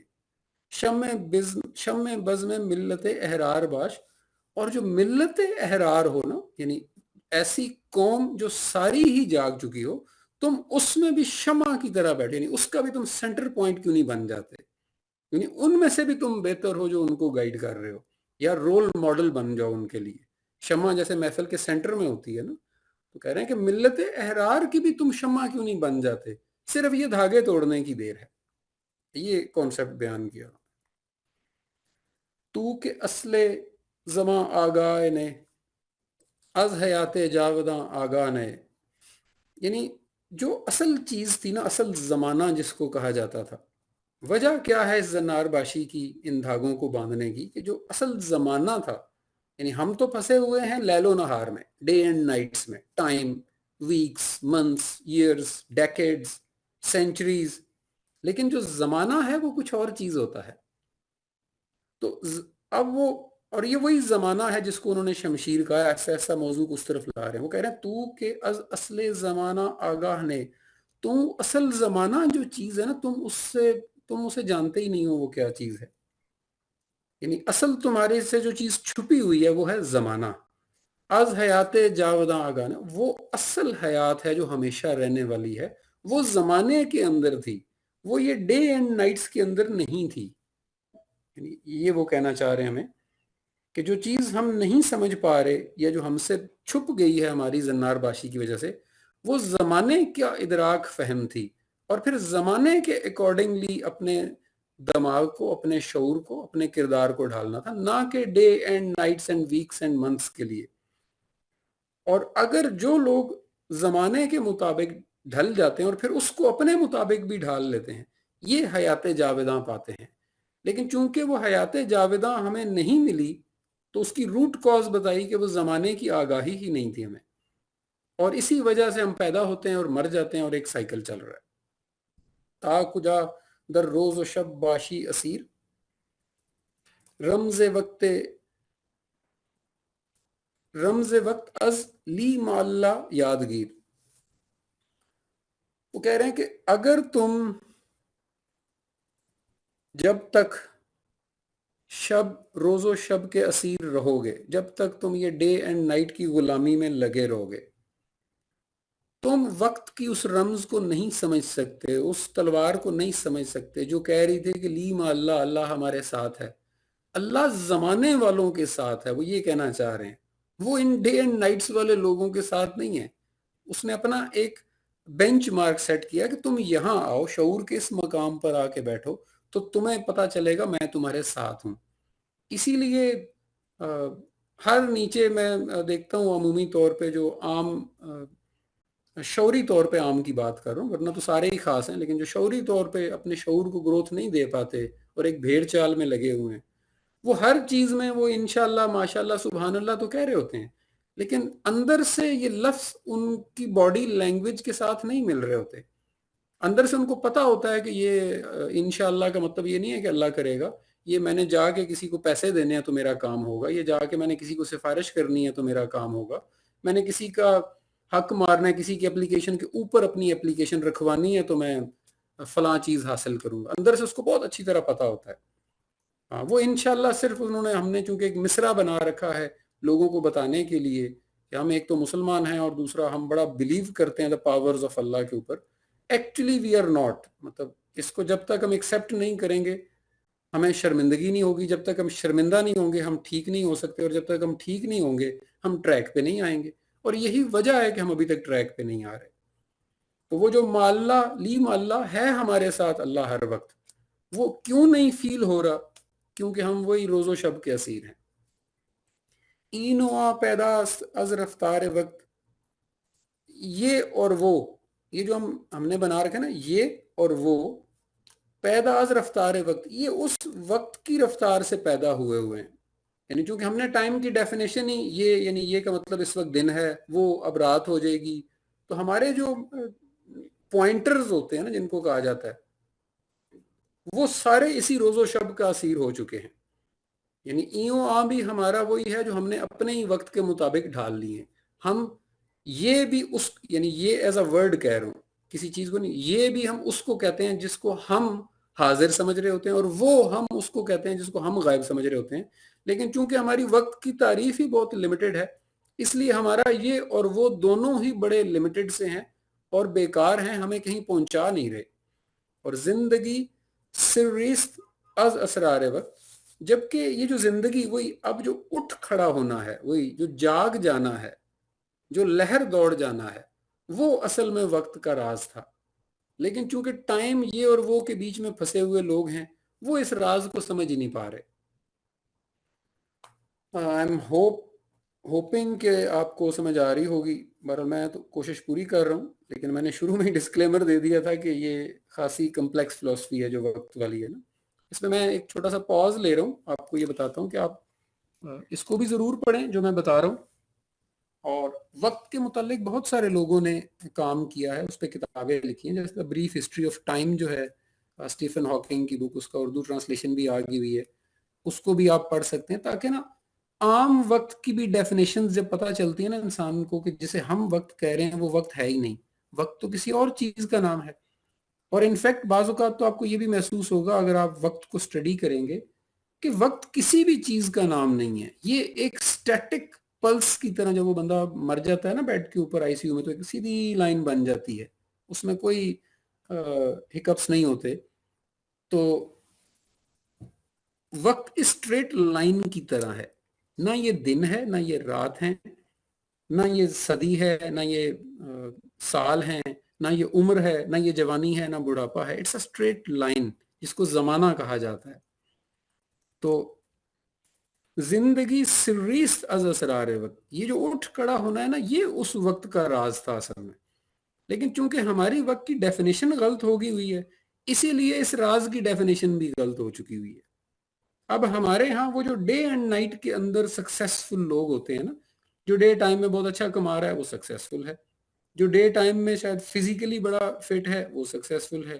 شم بزم ملت احرار باش، اور جو ملت احرار ہو نا، یعنی ایسی قوم جو ساری ہی جاگ چکی ہو، تم اس میں بھی شمع کی طرح بیٹھے، یعنی اس کا بھی تم سینٹر پوائنٹ کیوں نہیں بن جاتے؟ یعنی ان میں سے بھی تم بہتر ہو جو ان کو گائیڈ کر رہے ہو، یا رول ماڈل بن جاؤ ان کے لیے. شمع جیسے محفل کے سینٹر میں ہوتی ہے نا، تو کہہ رہے ہیں کہ ملت احرار کی بھی تم شمع کیوں نہیں بن جاتے؟ صرف یہ دھاگے توڑنے کی دیر ہے. یہ کانسیپٹ بیان کیا. تو کہ اصل زماں آگاہ نے، از حیات جاوداں آگاہ نے، یعنی جو اصل چیز تھی نا، اصل زمانہ جس کو کہا جاتا تھا. وجہ کیا ہے اس زنار باشی کی، ان دھاگوں کو باندھنے کی، کہ جو اصل زمانہ تھا، یعنی ہم تو پھنسے ہوئے ہیں لیل و نہار میں، ڈے اینڈ نائٹس میں، ٹائم، ویکس، منتھس، ایئرز، ڈیکیڈز، سینچریز، لیکن جو زمانہ ہے وہ کچھ اور چیز ہوتا ہے. تو اب وہ، اور یہ وہی زمانہ ہے جس کو انہوں نے شمشیر کہا، ایسا ایسا موضوع کو اس طرف لا رہے ہیں. وہ کہہ رہے ہیں تو کہ از اصل زمانہ آگاہ نے، تو اصل زمانہ جو چیز ہے نا، تم اسے جانتے ہی نہیں ہو وہ کیا چیز ہے. یعنی اصل تمہارے سے جو چیز چھپی ہوئی ہے وہ ہے زمانہ. از حیات جاوداں آگاہ نے، وہ اصل حیات ہے جو ہمیشہ رہنے والی ہے، وہ زمانے کے اندر تھی، وہ یہ ڈے اینڈ نائٹس کے اندر نہیں تھی. یعنی یہ وہ کہنا چاہ رہے ہیں ہمیں کہ جو چیز ہم نہیں سمجھ پا رہے، یا جو ہم سے چھپ گئی ہے ہماری زنار باشی کی وجہ سے، وہ زمانے کا ادراک فہم تھی، اور پھر زمانے کے اکارڈنگلی اپنے دماغ کو، اپنے شعور کو، اپنے کردار کو ڈھالنا تھا، نہ کہ day and nights and weeks and months کے لیے. اور اگر جو لوگ زمانے کے مطابق ڈھل جاتے ہیں اور پھر اس کو اپنے مطابق بھی ڈھال لیتے ہیں، یہ حیات جاوداں پاتے ہیں. لیکن چونکہ وہ حیات جاوداں ہمیں نہیں ملی، تو اس کی روٹ کاز بتائی کہ وہ زمانے کی آگاہی ہی نہیں تھی ہمیں، اور اسی وجہ سے ہم پیدا ہوتے ہیں اور مر جاتے ہیں، اور ایک سائیکل چل رہا ہے. تا کجا در روز و شب باشی اسیر، رمز وقت از لی معلّہ یادگیر. وہ کہہ رہے ہیں کہ اگر تم جب تک روز و شب کے اسیر رہو گے، جب تک تم یہ ڈے اینڈ نائٹ کی غلامی میں لگے رہو گے، تم وقت کی اس رمز کو نہیں سمجھ سکتے، اس تلوار کو نہیں سمجھ سکتے جو کہہ رہی تھی کہ لی ما اللہ، اللہ ہمارے ساتھ ہے. اللہ زمانے والوں کے ساتھ ہے، وہ یہ کہنا چاہ رہے ہیں. وہ ان ڈے اینڈ نائٹس والے لوگوں کے ساتھ نہیں ہے. اس نے اپنا ایک بینچ مارک سیٹ کیا کہ تم یہاں آؤ، شعور کے اس مقام پر آ کے بیٹھو، تو تمہیں پتہ چلے گا میں تمہارے ساتھ ہوں. اسی لیے ہر نیچے میں دیکھتا ہوں عمومی طور پہ جو عام شعوری طور پہ عام کی بات کر رہا ہوں، ورنہ تو سارے ہی خاص ہیں، لیکن جو شعوری طور پہ اپنے شعور کو گروتھ نہیں دے پاتے اور ایک بھیڑ چال میں لگے ہوئے ہیں، وہ ہر چیز میں وہ انشاءاللہ ماشاءاللہ سبحان اللہ تو کہہ رہے ہوتے ہیں، لیکن اندر سے یہ لفظ ان کی باڈی لینگویج کے ساتھ نہیں مل رہے ہوتے. اندر سے ان کو پتہ ہوتا ہے کہ یہ انشاءاللہ کا مطلب یہ نہیں ہے کہ اللہ کرے گا، یہ میں نے جا کے کسی کو پیسے دینے ہیں تو میرا کام ہوگا، یہ جا کے میں نے کسی کو سفارش کرنی ہے تو میرا کام ہوگا، میں نے کسی کا حق مارنا ہے، کسی کی اپلیکیشن کے اوپر اپنی اپلیکیشن رکھوانی ہے تو میں فلاں چیز حاصل کروں گا. اندر سے اس کو بہت اچھی طرح پتہ ہوتا ہے. ہاں وہ انشاءاللہ صرف ہم نے چونکہ ایک مصرع بنا رکھا ہے لوگوں کو بتانے کے لیے کہ ہم ایک تو مسلمان ہیں اور دوسرا ہم بڑا بلیو کرتے ہیں دا پاورز آف اللہ کے اوپر. ایکچولی وی آر ناٹ، مطلب اس کو جب تک ہم ایکسیپٹ نہیں کریں گے ہمیں شرمندگی نہیں ہوگی، جب تک ہم شرمندہ نہیں ہوں گے ہم ٹھیک نہیں ہو سکتے، اور جب تک ہم ٹھیک نہیں ہوں گے ہم ٹریک پہ نہیں آئیں گے. اور یہی وجہ ہے کہ ہم ابھی تک ٹریک پہ نہیں آ رہے. تو وہ جو ماللہ لی ماللہ ہے ہمارے ساتھ اللہ ہر وقت، وہ کیوں نہیں فیل ہو رہا؟ کیونکہ ہم وہی روز و شب کے اسیر ہیں. اینوا پیدا از رفتار وقت، یہ اور وہ، یہ جو ہم نے بنا رکھا نا یہ اور وہ، پیدا از رفتار وقت، یہ اس وقت کی رفتار سے پیدا ہوئے ہیں. یعنی چونکہ ہم نے ٹائم کی ڈیفینیشن ہی یہ، یعنی یہ کا مطلب اس وقت دن ہے، وہ اب رات ہو جائے گی، تو ہمارے جو پوائنٹرز ہوتے ہیں نا جن کو کہا جاتا ہے وہ سارے اسی روز و شب کا اسیر ہو چکے ہیں. یعنی ایوں آ بھی ہمارا وہی ہے جو ہم نے اپنے ہی وقت کے مطابق ڈھال لی ہیں. ہم یہ بھی اس، یعنی یہ ایز اے ورڈ کہہ رہا ہوں کسی چیز کو نہیں، یہ بھی ہم اس کو کہتے ہیں جس کو ہم حاضر سمجھ رہے ہوتے ہیں، اور وہ ہم اس کو کہتے ہیں جس کو ہم غائب سمجھ رہے ہوتے ہیں. لیکن چونکہ ہماری وقت کی تعریف ہی بہت لمیٹڈ ہے، اس لیے ہمارا یہ اور وہ دونوں ہی بڑے لمیٹڈ سے ہیں اور بیکار ہیں، ہمیں کہیں پہنچا نہیں رہے. اور زندگی سرریست از اسرار وقت، جبکہ یہ جو زندگی وہی اب جو اٹھ کھڑا ہونا ہے، وہی جو جاگ جانا ہے، جو لہر دوڑ جانا ہے، وہ اصل میں وقت کا راز تھا. لیکن چونکہ ٹائم یہ اور وہ کے بیچ میں پھنسے ہوئے لوگ ہیں، وہ اس راز کو سمجھ ہی نہیں پا رہے. آئی ایم ہوپنگ کہ آپ کو سمجھ آ رہی ہوگی. بہرحال میں تو کوشش پوری کر رہا ہوں، لیکن میں نے شروع میں ہی ڈسکلیمر دے دیا تھا کہ یہ خاصی کمپلیکس فلسفی ہے جو وقت والی ہے نا. اس میں ایک چھوٹا سا پاز لے رہا ہوں، آپ کو یہ بتاتا ہوں کہ آپ اس کو بھی ضرور پڑھیں جو میں بتا رہا ہوں. اور وقت کے متعلق بہت سارے لوگوں نے کام کیا ہے، اس پہ کتابیں لکھی ہیں، جیسے بریف ہسٹری آف ٹائم جو ہے اسٹیفن ہاکنگ کی بک، اس کا اردو ٹرانسلیشن بھی آ گئی ہوئی ہے، اس کو بھی آپ پڑھ سکتے ہیں، تاکہ نا عام وقت کی بھی ڈیفینیشن جب پتہ چلتی ہے نا انسان کو کہ جسے ہم وقت کہہ رہے ہیں وہ وقت ہے ہی نہیں، وقت تو کسی اور چیز کا نام ہے. اور انفیکٹ بعض اوقات تو آپ کو یہ بھی محسوس ہوگا اگر آپ وقت کو اسٹڈی کریں گے کہ وقت کسی بھی چیز کا نام نہیں ہے. یہ ایک سٹیٹک پلس کی طرح، جب وہ بندہ مر جاتا ہے نا بیڈ کے اوپر آئی سی یو میں، تو ایک سیدھی لائن بن جاتی ہے، اس میں کوئی ہکپس نہیں ہوتے. تو وقت اسٹریٹ لائن کی طرح ہے، نہ یہ دن ہے نہ یہ رات ہیں، نہ یہ صدی ہے نہ یہ سال ہیں، نہ یہ عمر ہے نہ یہ جوانی ہے نہ بڑھاپا ہے. اٹس اے اسٹریٹ لائن جس کو زمانہ کہا جاتا ہے. تو زندگی سرریست از اسرار وقت، یہ جو اٹھ کھڑا ہونا ہے نا، یہ اس وقت کا راز تھا اصل میں. لیکن چونکہ ہماری وقت کی ڈیفینیشن غلط ہو گئی ہوئی ہے، اسی لیے اس راز کی ڈیفینیشن بھی غلط ہو چکی ہوئی ہے. اب ہمارے ہاں وہ جو ڈے اینڈ نائٹ کے اندر سکسیسفل لوگ ہوتے ہیں نا، جو ڈے ٹائم میں بہت اچھا کما رہا ہے وہ سکسیسفل ہے، جو ڈے ٹائم میں شاید فزیکلی بڑا فٹ ہے وہ سکسیسفل ہے،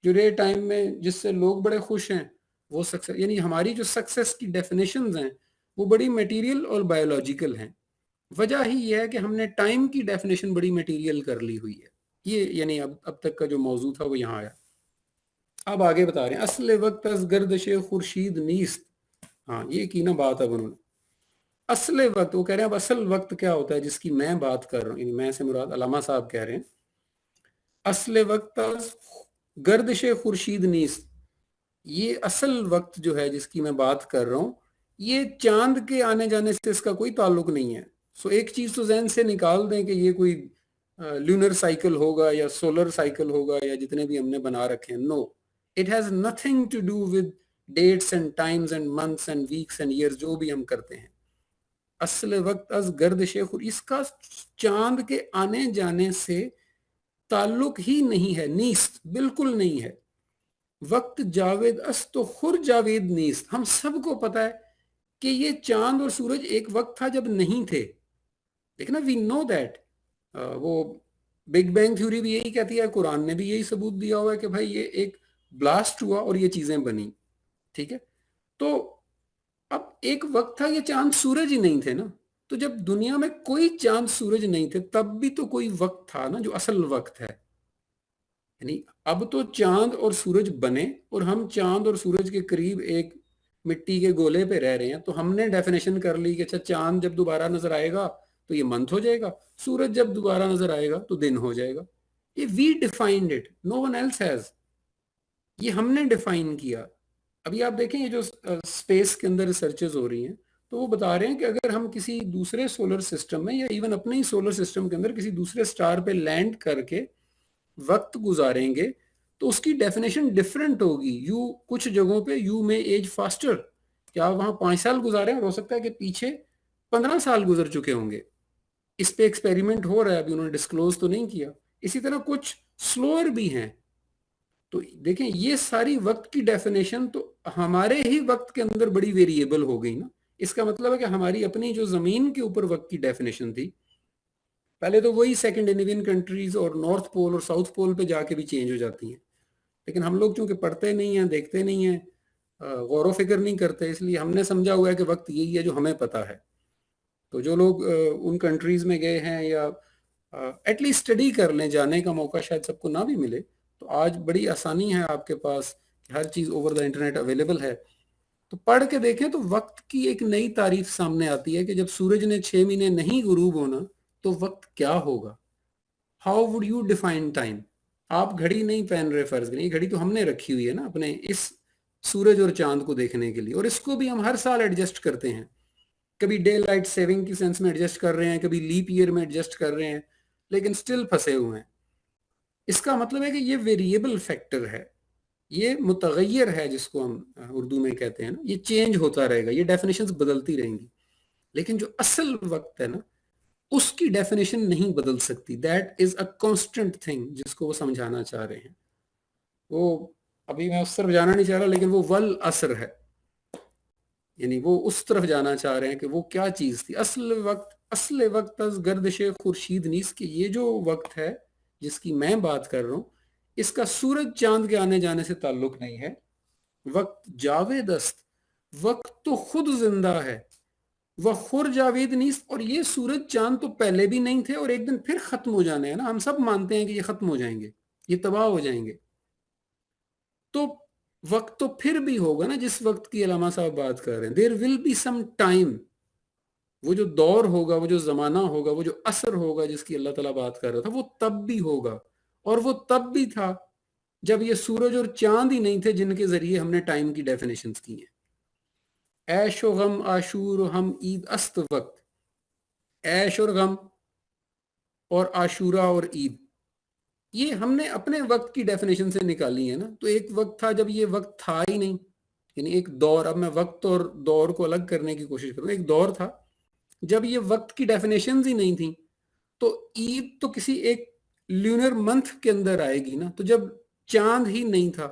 جو ڈے ٹائم میں جس سے لوگ بڑے خوش ہیں وہ سکسیس. یعنی ہماری جو سکسیس کی ڈیفینیشنز ہیں وہ بڑی میٹیریل اور بایولوجیکل ہیں. وجہ ہی یہ ہے کہ ہم نے ٹائم کی ڈیفینیشن بڑی میٹیریل کر لی ہوئی ہے. یہ یعنی اب تک کا جو موضوع تھا وہ یہاں آیا. اب آگے بتا رہے ہیں اصل وقت از گردش خورشید نیست. ہاں یہ کی نا بات اب انہوں نے اصل وقت، وہ کہہ رہے ہیں اب اصل وقت کیا ہوتا ہے جس کی میں بات کر رہا ہوں، یعنی میں سے مراد علامہ صاحب کہہ رہے ہیں اصل وقت از گردش خورشید نیست. یہ اصل وقت جو ہے جس کی میں بات کر رہا ہوں، یہ چاند کے آنے جانے سے اس کا کوئی تعلق نہیں ہے. سو ایک چیز تو ذہن سے نکال دیں کہ یہ کوئی لونر سائیکل ہوگا یا سولر سائیکل ہوگا یا جتنے بھی ہم نے بنا رکھے ہیں. نو، It has nothing to do with dates and times and months and weeks and years جو بھی ہم کرتے ہیں. اصل وقت از گردش خور، اس کا چاند کے آنے جانے سے تعلق ہی نہیں ہے، نیست، بالکل نہیں ہے. وقت جاوید است تو خور جاوید نیست. ہم سب کو پتا ہے کہ یہ چاند اور سورج ایک وقت تھا جب نہیں تھے، لیکن وی نو دیٹ. وہ بگ بینگ تھیوری بھی یہی کہتی ہے، قرآن نے بھی یہی ثبوت دیا ہوا ہے کہ بھائی یہ ایک بلاسٹ ہوا اور یہ چیزیں بنی. ٹھیک ہے، تو اب ایک وقت تھا یہ چاند سورج ہی نہیں تھے نا. تو جب دنیا میں کوئی چاند سورج نہیں تھے تب بھی تو کوئی وقت تھا نا جو اصل وقت ہے. یعنی اب تو چاند اور سورج بنے اور ہم چاند اور سورج کے قریب ایک مٹی کے گولے پہ رہ رہے ہیں، تو ہم نے ڈیفینیشن کر لی کہ اچھا چاند جب دوبارہ نظر آئے گا تو یہ منتھ ہو جائے گا، سورج جب دوبارہ نظر آئے گا تو دن ہو جائے گا. یہ we defined it, no one else has. یہ ہم نے ڈیفائن کیا. ابھی آپ دیکھیں یہ جو اسپیس کے اندر ریسرچز ہو رہی ہیں تو وہ بتا رہے ہیں کہ اگر ہم کسی دوسرے سولر سسٹم میں یا ایون اپنے ہی سولر سسٹم کے اندر کسی دوسرے سٹار پہ لینڈ کر کے وقت گزاریں گے تو اس کی ڈیفینیشن ڈیفرنٹ ہوگی. یو کچھ جگہوں پہ یو میں ایج فاسٹر، کہ آپ وہاں 5 سال گزارے ہیں، ہو سکتا ہے کہ پیچھے 15 سال گزر چکے ہوں گے. اس پہ ایکسپیریمنٹ ہو رہا ہے، ابھی انہوں نے ڈسکلوز تو نہیں کیا. اسی طرح کچھ سلوئر بھی ہیں. تو دیکھیں یہ ساری وقت کی ڈیفینیشن تو ہمارے ہی وقت کے اندر بڑی ویریبل ہو گئی نا. اس کا مطلب ہے کہ ہماری اپنی جو زمین کے اوپر وقت کی ڈیفینیشن تھی پہلے تو وہی سیکنڈ انڈین کنٹریز اور نارتھ پول اور ساؤتھ پول پہ جا کے بھی چینج ہو جاتی ہیں. لیکن ہم لوگ چونکہ پڑھتے نہیں ہیں، دیکھتے نہیں ہیں، غور و فکر نہیں کرتے، اس لیے ہم نے سمجھا ہوا ہے کہ وقت یہی ہے جو ہمیں پتا ہے. تو جو لوگ ان کنٹریز میں گئے ہیں یا ایٹ لیسٹ اسٹڈی کر لیں، جانے کا موقع شاید سب کو نہ بھی ملے، تو آج بڑی آسانی ہے آپ کے پاس، ہر چیز اوور دا انٹرنیٹ اویلیبل ہے. تو پڑھ کے دیکھیں تو وقت کی ایک نئی تعریف سامنے آتی ہے کہ جب سورج نے 6 مہینے نہیں غروب ہونا تو وقت کیا ہوگا. How would you define time? آپ گھڑی نہیں پہن رہے فرض کریں، یہ گھڑی تو ہم نے رکھی ہوئی ہے نا اپنے اس سورج اور چاند کو دیکھنے کے لیے، اور اس کو بھی ہم ہر سال ایڈجسٹ کرتے ہیں. کبھی ڈے لائٹ سیونگ کی سینس میں ایڈجسٹ کر رہے ہیں، کبھی لیپ ایئر میں ایڈجسٹ کر رہے ہیں، لیکن سٹل پھنسے ہوئے ہیں. اس کا مطلب ہے کہ یہ ویریبل فیکٹر ہے، یہ متغیر ہے، جس کو ہم اردو میں کہتے ہیں نا، یہ چینج ہوتا رہے گا، یہ ڈیفینیشنز بدلتی رہیں گی. لیکن جو اصل وقت ہے نا اس کی ڈیفینیشن نہیں بدل سکتی. That is a constant thing جس کو وہ سمجھانا چاہ رہے ہیں. وہ ابھی میں اس طرف جانا نہیں چاہ رہا، لیکن وہ والعصر ہے، یعنی وہ اس طرف جانا چاہ رہے ہیں کہ وہ کیا چیز تھی. اصل وقت از گردش خورشید نیست، کہ یہ جو وقت ہے جس کی میں بات کر رہا ہوں اس کا سورج چاند کے آنے جانے سے تعلق نہیں ہے. وقت جاوید است، وقت تو خود زندہ ہے. وہ خور جاوید نیست، اور یہ سورج چاند تو پہلے بھی نہیں تھے اور ایک دن پھر ختم ہو جانے ہیں نا. ہم سب مانتے ہیں کہ یہ ختم ہو جائیں گے، یہ تباہ ہو جائیں گے. تو وقت تو پھر بھی ہوگا نا جس وقت کی علامہ صاحب بات کر رہے ہیں. دیر ول بی سم ٹائم، وہ جو دور ہوگا، وہ جو زمانہ ہوگا، وہ جو عصر ہوگا جس کی اللہ تعالیٰ بات کر رہا تھا، وہ تب بھی ہوگا. اور وہ تب بھی تھا جب یہ سورج اور چاند ہی نہیں تھے جن کے ذریعے ہم نے ٹائم کی ڈیفینیشنز کی ہیں. عیش و غم عاشور و ہم عید است وقت. عیش اور غم اور عاشورہ اور عید یہ ہم نے اپنے وقت کی ڈیفینیشن سے نکالی ہے نا. تو ایک وقت تھا جب یہ وقت تھا ہی نہیں، یعنی ایک دور، اب میں وقت اور دور کو الگ کرنے کی کوشش کروں. ایک دور تھا جب یہ وقت کی ڈیفینیشنز ہی نہیں تھیں. تو عید تو کسی ایک لیونر منتھ کے اندر آئے گی نا، تو جب چاند ہی نہیں تھا.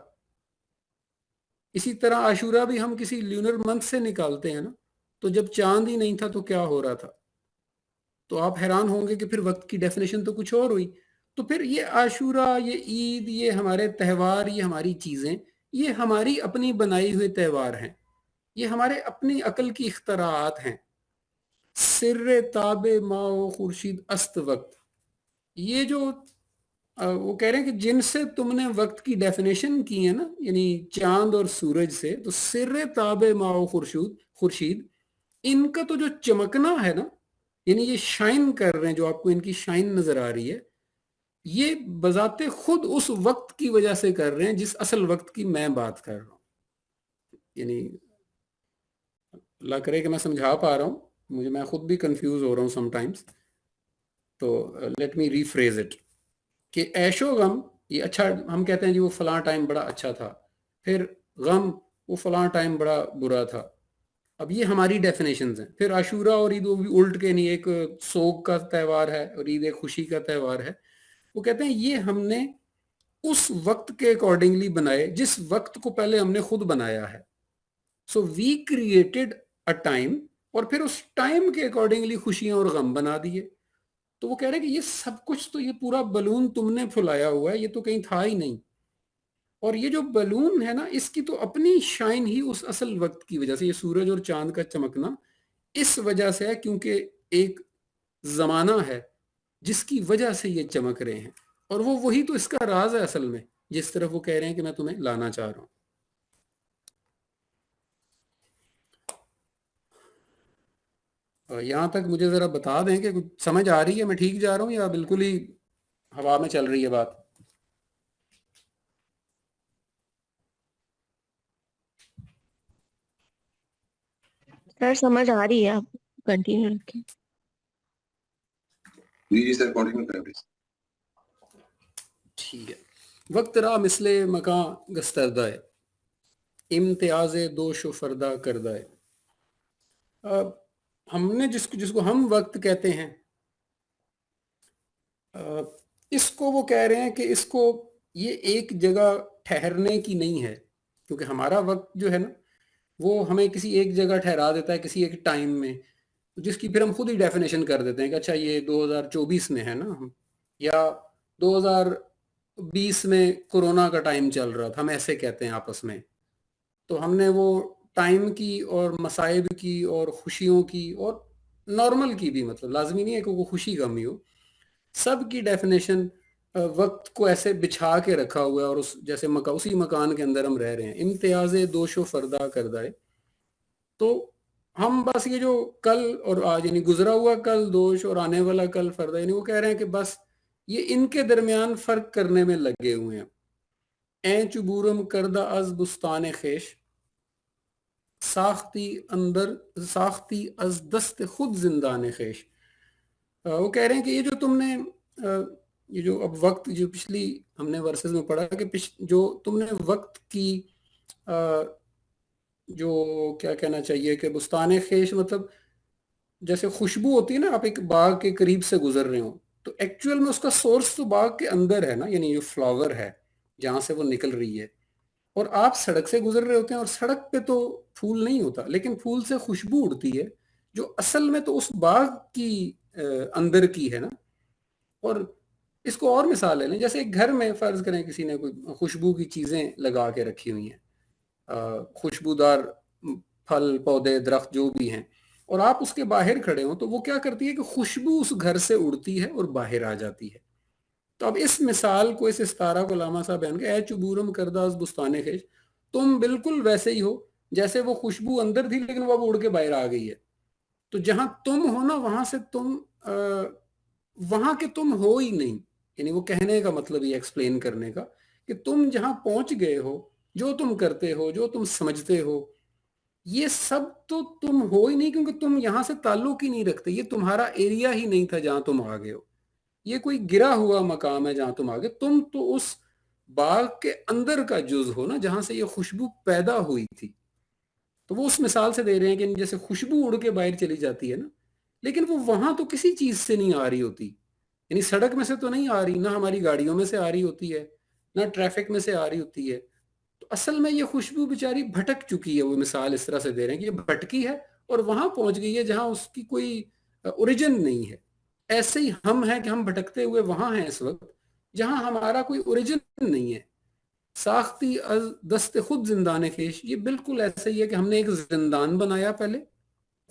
اسی طرح عاشورہ بھی ہم کسی لیونر منتھ سے نکالتے ہیں نا، تو جب چاند ہی نہیں تھا تو کیا ہو رہا تھا. تو آپ حیران ہوں گے کہ پھر وقت کی ڈیفینیشن تو کچھ اور ہوئی. تو پھر یہ عاشورہ، یہ عید، یہ ہمارے تہوار، یہ ہماری چیزیں، یہ ہماری اپنی بنائی ہوئے تہوار ہیں، یہ ہمارے اپنی عقل کی اختراعات ہیں. سر تاب ماں خورشید است وقت، یہ جو وہ کہہ رہے ہیں کہ جن سے تم نے وقت کی ڈیفینیشن کی ہے نا، یعنی چاند اور سورج سے، تو سر تاب ماں خورشید، ان کا تو جو چمکنا ہے نا، یعنی یہ شائن کر رہے ہیں، جو آپ کو ان کی شائن نظر آ رہی ہے، یہ بذات خود اس وقت کی وجہ سے کر رہے ہیں جس اصل وقت کی میں بات کر رہا ہوں. یعنی اللہ کرے کہ میں سمجھا پا رہا ہوں، میں خود بھی کنفیوز ہو رہا ہوں سم ٹائمز. تو لیٹ می ریفریز اٹ کہ عیش و غم، یہ اچھا، ہم کہتے ہیں جی وہ فلاں ٹائم بڑا اچھا تھا، پھر غم وہ فلاں ٹائم بڑا برا تھا. اب یہ ہماری ڈیفینیشنز ہیں. پھر عاشورہ اور عید وہ بھی الٹ کے نہیں, ایک سوگ کا تہوار ہے اور عید ایک خوشی کا تہوار ہے. وہ کہتے ہیں یہ ہم نے اس وقت کے اکارڈنگلی بنائے جس وقت کو پہلے ہم نے خود بنایا ہے. سو وی کریٹڈ اے ٹائم, اور پھر اس ٹائم کے اکارڈنگلی خوشیاں اور غم بنا دیے. تو وہ کہہ رہے ہیں کہ یہ سب کچھ تو, یہ پورا بلون تم نے پھلایا ہوا ہے, یہ تو کہیں تھا ہی نہیں. اور یہ جو بلون ہے نا, اس کی تو اپنی شائن ہی اس اصل وقت کی وجہ سے, یہ سورج اور چاند کا چمکنا اس وجہ سے ہے کیونکہ ایک زمانہ ہے جس کی وجہ سے یہ چمک رہے ہیں, اور وہ وہی تو اس کا راز ہے اصل میں, جس طرف وہ کہہ رہے ہیں کہ میں تمہیں لانا چاہ رہا ہوں. یہاں تک مجھے ذرا بتا دیں کہ سمجھ آ رہی ہے, میں ٹھیک جا رہا ہوں یا بالکل ہی ہوا میں چل رہی ہے بات؟ سر سمجھ آ رہی ہے, آپ کنٹینیو رکھیں. جی سر کنٹینیو کریں پلیز. ٹھیک ہے. وقت را مثل مکان گستردہ ہے, امتیاز دوش و فردا کردہ ہے. ہم نے جس کو ہم وقت کہتے ہیں, اس کو وہ کہہ رہے ہیں کہ اس کو یہ ایک جگہ ٹھہرنے کی نہیں ہے, کیونکہ ہمارا وقت جو ہے نا وہ ہمیں کسی ایک جگہ ٹھہرا دیتا ہے کسی ایک ٹائم میں, جس کی پھر ہم خود ہی ڈیفینیشن کر دیتے ہیں کہ اچھا یہ 2024 میں ہے نا, یا 2020 میں کورونا کا ٹائم چل رہا تھا, ہم ایسے کہتے ہیں آپس میں. تو ہم نے وہ ٹائم کی اور مصائب کی اور خوشیوں کی اور نارمل کی بھی, مطلب لازمی نہیں ہے کہ وہ خوشی کم ہی ہو, سب کی ڈیفینیشن وقت کو ایسے بچھا کے رکھا ہوا ہے, اور اس جیسے اسی مکان کے اندر ہم رہ رہے ہیں. امتیاز دوش و فردا کردہ ہے. تو ہم بس یہ جو کل اور آج, یعنی گزرا ہوا کل دوش اور آنے والا کل فردا, یعنی وہ کہہ رہے ہیں کہ بس یہ ان کے درمیان فرق کرنے میں لگے ہوئے ہیں. این چبورم کردہ از بستان خیش, ساختی از دست خود زندان خیش. وہ کہہ رہے ہیں کہ یہ جو تم نے یہ جو اب وقت, جو پچھلی ہم نے ورسز میں پڑھا کہ جو تم نے وقت کی جو کیا کہنا چاہیے کہ بستان خیش مطلب جیسے خوشبو ہوتی ہے نا, آپ ایک باغ کے قریب سے گزر رہے ہوں تو ایکچوئل میں اس کا سورس تو باغ کے اندر ہے نا, یعنی جو فلاور ہے جہاں سے وہ نکل رہی ہے, اور آپ سڑک سے گزر رہے ہوتے ہیں اور سڑک پہ تو پھول نہیں ہوتا, لیکن پھول سے خوشبو اڑتی ہے جو اصل میں تو اس باغ کی اندر کی ہے نا. اور اس کو اور مثال لے لیں, جیسے ایک گھر میں فرض کریں کسی نے کوئی خوشبو کی چیزیں لگا کے رکھی ہوئی ہیں, خوشبودار پھل پودے درخت جو بھی ہیں, اور آپ اس کے باہر کھڑے ہوں تو وہ کیا کرتی ہے کہ خوشبو اس گھر سے اڑتی ہے اور باہر آ جاتی ہے. تو اب اس مثال کو, اس استارہ کو علامہ صاحب بیان کہ اے چبورم کردہ از بستان خیش, تم بالکل ویسے ہی ہو جیسے وہ خوشبو اندر تھی لیکن وہ اب اڑ کے باہر آ گئی ہے. تو جہاں تم ہو نا وہاں سے تم وہاں کے تم ہو ہی نہیں, یعنی وہ کہنے کا مطلب یہ ایکسپلین کرنے کا کہ تم جہاں پہنچ گئے ہو, جو تم کرتے ہو, جو تم سمجھتے ہو, یہ سب تو تم ہو ہی نہیں, کیونکہ تم یہاں سے تعلق ہی نہیں رکھتے, یہ تمہارا ایریا ہی نہیں تھا جہاں تم آگے ہو, یہ کوئی گرا ہوا مقام ہے جہاں تم آگے, تم تو اس باغ کے اندر کا جز ہو نا جہاں سے یہ خوشبو پیدا ہوئی تھی. تو وہ اس مثال سے دے رہے ہیں کہ جیسے خوشبو اڑ کے باہر چلی جاتی ہے نا, لیکن وہ وہاں تو کسی چیز سے نہیں آ رہی ہوتی, یعنی سڑک میں سے تو نہیں آ رہی, نہ ہماری گاڑیوں میں سے آ رہی ہوتی ہے, نہ ٹریفک میں سے آ رہی ہوتی ہے. تو اصل میں یہ خوشبو بیچاری بھٹک چکی ہے, وہ مثال اس طرح سے دے رہے ہیں کہ یہ بھٹکی ہے اور وہاں پہنچ گئی ہے جہاں اس کی کوئی اوریجن نہیں ہے. ایسے ہی ہم ہیں کہ ہم بھٹکتے ہوئے وہاں ہیں اس وقت جہاں ہمارا کوئی اوریجن نہیں ہے. ساختی از دست خود زندان خیش, یہ بالکل ایسا ہی ہے کہ ہم نے ایک زندان بنایا, پہلے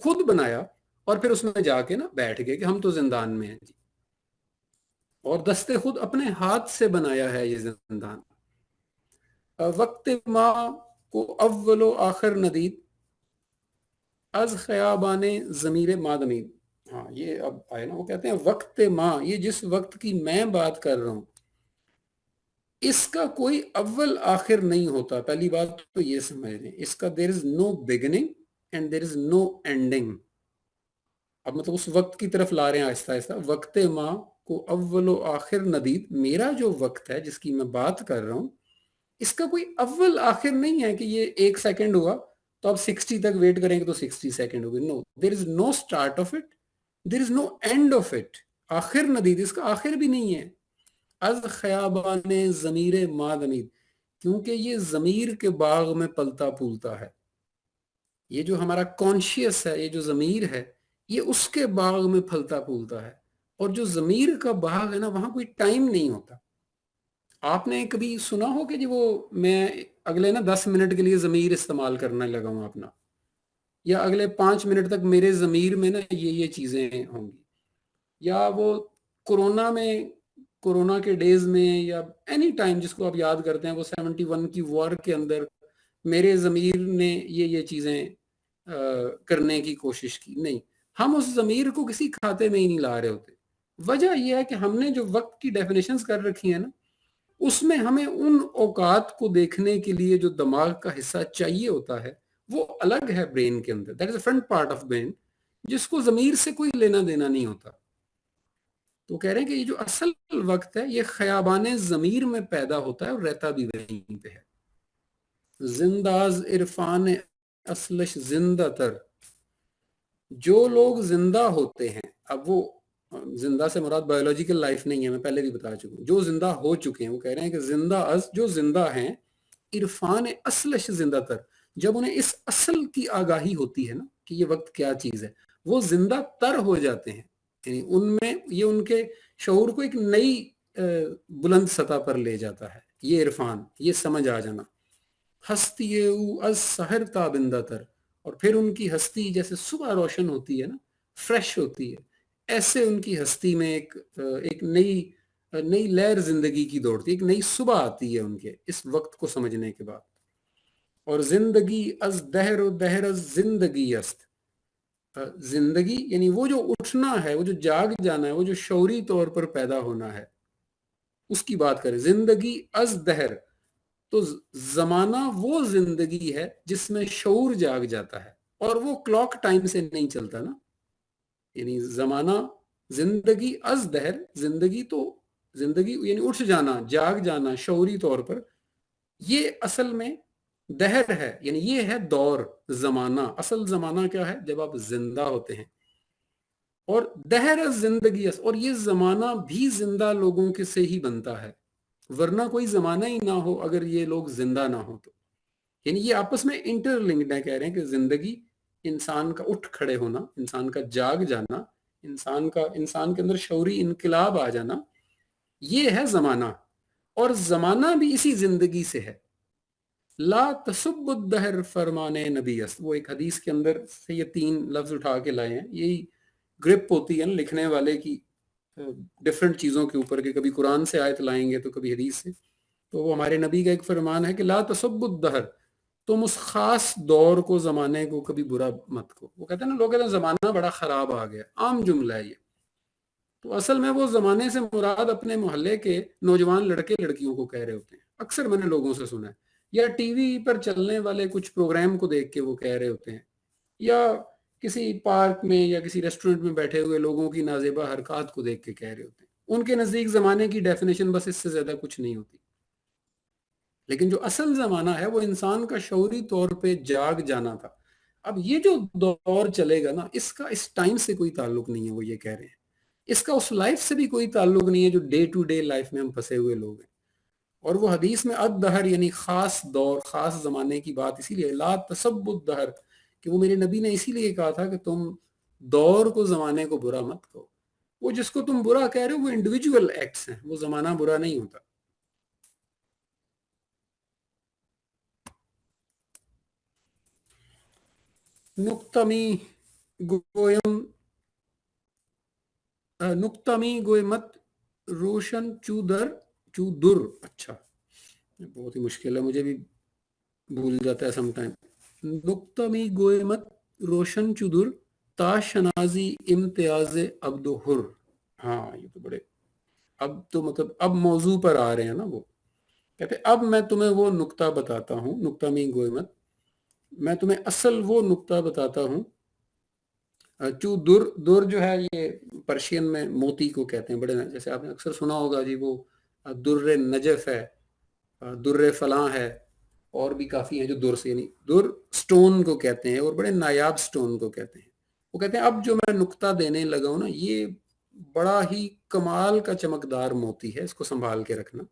خود بنایا, اور پھر اس میں جا کے نا بیٹھ گئے کہ ہم تو زندان میں ہیں جی, اور دست خود اپنے ہاتھ سے بنایا ہے یہ زندان. وقت ما کو اول و آخر ندید از خیابان ضمیر مادمید. ہاں یہ اب آئے نا, وہ کہتے ہیں وقت ماں, یہ جس وقت کی میں بات کر رہا ہوں اس کا کوئی اول آخر نہیں ہوتا. پہلی بات تو یہ سمجھ لیں, اس کا there is no beginning and there is no ending. اب مطلب اس وقت کی طرف لا رہے ہیں آہستہ آہستہ. وقت ماں کو اول و آخر ندید, میرا جو وقت ہے جس کی میں بات کر رہا ہوں اس کا کوئی اول آخر نہیں ہے کہ یہ 1 سیکنڈ ہوا تو اب 60 تک ویٹ کریں گے تو 60 سیکنڈ ہوگی. No, there is no start of it, there is no end of it. آخر ندید، اس کا آخر بھی نہیں ہے. از خیابان ضمیر مادمید، کیونکہ یہ ضمیر کے باغ میں پلتا پھولتا ہے. یہ جو ہمارا کانشیس ہے، یہ جو ضمیر ہے، یہ اس کے باغ میں پھلتا پھولتا ہے. اور جو ضمیر کا باغ ہے نا، وہاں کوئی ٹائم نہیں ہوتا. آپ نے کبھی سنا ہو کہ جی وہ میں اگلے نا 10 منٹ کے لیے ضمیر استعمال کرنے لگا ہوں اپنا، یا اگلے 5 منٹ تک میرے ضمیر میں نا یہ چیزیں ہوں گی. یا وہ کورونا میں، کورونا کے ڈیز میں، یا اینی ٹائم جس کو آپ یاد کرتے ہیں، وہ 71 کی وار کے اندر میرے ضمیر نے یہ چیزیں کرنے کی کوشش کی. نہیں، ہم اس ضمیر کو کسی کھاتے میں ہی نہیں لا رہے ہوتے. وجہ یہ ہے کہ ہم نے جو وقت کی ڈیفینیشنز کر رکھی ہیں نا، اس میں ہمیں ان اوقات کو دیکھنے کے لیے جو دماغ کا حصہ چاہیے ہوتا ہے وہ الگ ہے برین کے اندر. That is a front part of brain جس کو ضمیر سے کوئی لینا دینا نہیں ہوتا. تو کہہ رہے ہیں کہ یہ جو اصل وقت ہے یہ خیابان ضمیر میں پیدا ہوتا ہے اور رہتا بھی وہیں پہ ہے. زنداز عرفان اصلش زندہ تر، جو لوگ زندہ ہوتے ہیں، اب وہ زندہ سے مراد بایولوجیکل لائف نہیں ہے، میں پہلے بھی بتا چکا ہوں. جو زندہ ہو چکے ہیں وہ کہہ رہے ہیں کہ زندہ از، جو زندہ ہیں، عرفان اصلش زندہ تر، جب انہیں اس اصل کی آگاہی ہوتی ہے نا کہ یہ وقت کیا چیز ہے، وہ زندہ تر ہو جاتے ہیں. یعنی ان میں یہ ان کے شعور کو ایک نئی بلند سطح پر لے جاتا ہے. یہ عرفان، یہ سمجھ آ جانا. ہستی او از سحر تابندہ تر، اور پھر ان کی ہستی جیسے صبح روشن ہوتی ہے نا، فریش ہوتی ہے، ایسے ان کی ہستی میں ایک نئی لہر زندگی کی دوڑتی ہے، ایک نئی صبح آتی ہے ان کے اس وقت کو سمجھنے کے بعد. اور زندگی از دہر و دہر از زندگی است، زندگی یعنی وہ جو اٹھنا ہے، وہ جو جاگ جانا ہے، وہ جو شعوری طور پر پیدا ہونا ہے، اس کی بات کریں. زندگی از دہر، تو زمانہ وہ زندگی ہے جس میں شعور جاگ جاتا ہے، اور وہ کلاک ٹائم سے نہیں چلتا نا. یعنی زمانہ، زندگی از دہر، زندگی تو زندگی یعنی اٹھ جانا، جاگ جانا شعوری طور پر، یہ اصل میں دہر ہے. یعنی یہ ہے دور، زمانہ. اصل زمانہ کیا ہے؟ جب آپ زندہ ہوتے ہیں. اور دہر زندگی، اور یہ زمانہ بھی زندہ لوگوں کے سے ہی بنتا ہے، ورنہ کوئی زمانہ ہی نہ ہو اگر یہ لوگ زندہ نہ ہو تو. یعنی یہ آپس میں انٹر لنکڈ ہے. کہہ رہے ہیں کہ زندگی، انسان کا اٹھ کھڑے ہونا، انسان کا جاگ جانا، انسان کے اندر شعوری انقلاب آ جانا، یہ ہے زمانہ. اور زمانہ بھی اسی زندگی سے ہے. لا تسب الدہر فرمان نبی است، وہ ایک حدیث کے اندر سے یہ 3 لفظ اٹھا کے لائے ہیں. یہی گرپ ہوتی ہے نا لکھنے والے کی ڈیفرنٹ چیزوں کے اوپر، کہ کبھی قرآن سے آیت لائیں گے تو کبھی حدیث سے. تو وہ ہمارے نبی کا ایک فرمان ہے کہ لا تسب الدہر، تم اس خاص دور کو، زمانے کو کبھی برا مت کو. وہ کہتے ہیں نا، لوگ کہتے ہیں زمانہ بڑا خراب آ گیا، عام جملہ ہے یہ. تو اصل میں وہ زمانے سے مراد اپنے محلے کے نوجوان لڑکے لڑکیوں کو کہہ رہے ہوتے ہیں. اکثر میں نے لوگوں سے سنا ہے، یا ٹی وی پر چلنے والے کچھ پروگرام کو دیکھ کے وہ کہہ رہے ہوتے ہیں، یا کسی پارک میں یا کسی ریسٹورنٹ میں بیٹھے ہوئے لوگوں کی نازیبہ حرکات کو دیکھ کے کہہ رہے ہوتے ہیں. ان کے نزدیک زمانے کی ڈیفینیشن بس اس سے زیادہ کچھ نہیں ہوتی. لیکن جو اصل زمانہ ہے وہ انسان کا شعوری طور پہ جاگ جانا تھا. اب یہ جو دور چلے گا نا، اس کا اس ٹائم سے کوئی تعلق نہیں ہے. وہ یہ کہہ رہے ہیں اس کا اس لائف سے بھی کوئی تعلق نہیں ہے جو ڈے ٹو ڈے لائف میں ہم پھنسے ہوئے لوگ ہیں. اور وہ حدیث میں الدہر یعنی خاص دور، خاص زمانے کی بات اسی لیے لا تسب الدہر، کہ وہ میرے نبی نے اسی لیے کہا تھا کہ تم دور کو، زمانے کو برا مت کہو. وہ جس کو تم برا کہہ رہے ہو وہ انڈیویجول ایکٹس ہیں، وہ زمانہ برا نہیں ہوتا. نقطمی گویم، نقطمی گویمت روشن چودر. اچھا، بہت ہی مشکل ہے، مجھے بھی بھول جاتا ہے سم ٹائم. نقطمی گویمت روشن چودر، تا شنازی امتیاز عبد و حر. ہاں یہ تو بڑے، اب تو مطلب اب موضوع پر آ رہے ہیں نا. وہ کہتے اب میں تمہیں وہ نقطہ بتاتا ہوں، نقطمی گویمت، میں تمہیں اصل وہ نقطہ بتاتا ہوں. در جو ہے یہ پرشین میں موتی کو کہتے ہیں. بڑے جیسے آپ نے اکثر سنا ہوگا جی، وہ در نجف ہے، در فلاں ہے، اور بھی کافی ہیں جو در سے، یعنی در سٹون کو کہتے ہیں اور بڑے نایاب سٹون کو کہتے ہیں. وہ کہتے ہیں اب جو میں نقطہ دینے لگا ہوں نا، یہ بڑا ہی کمال کا چمکدار موتی ہے، اس کو سنبھال کے رکھنا.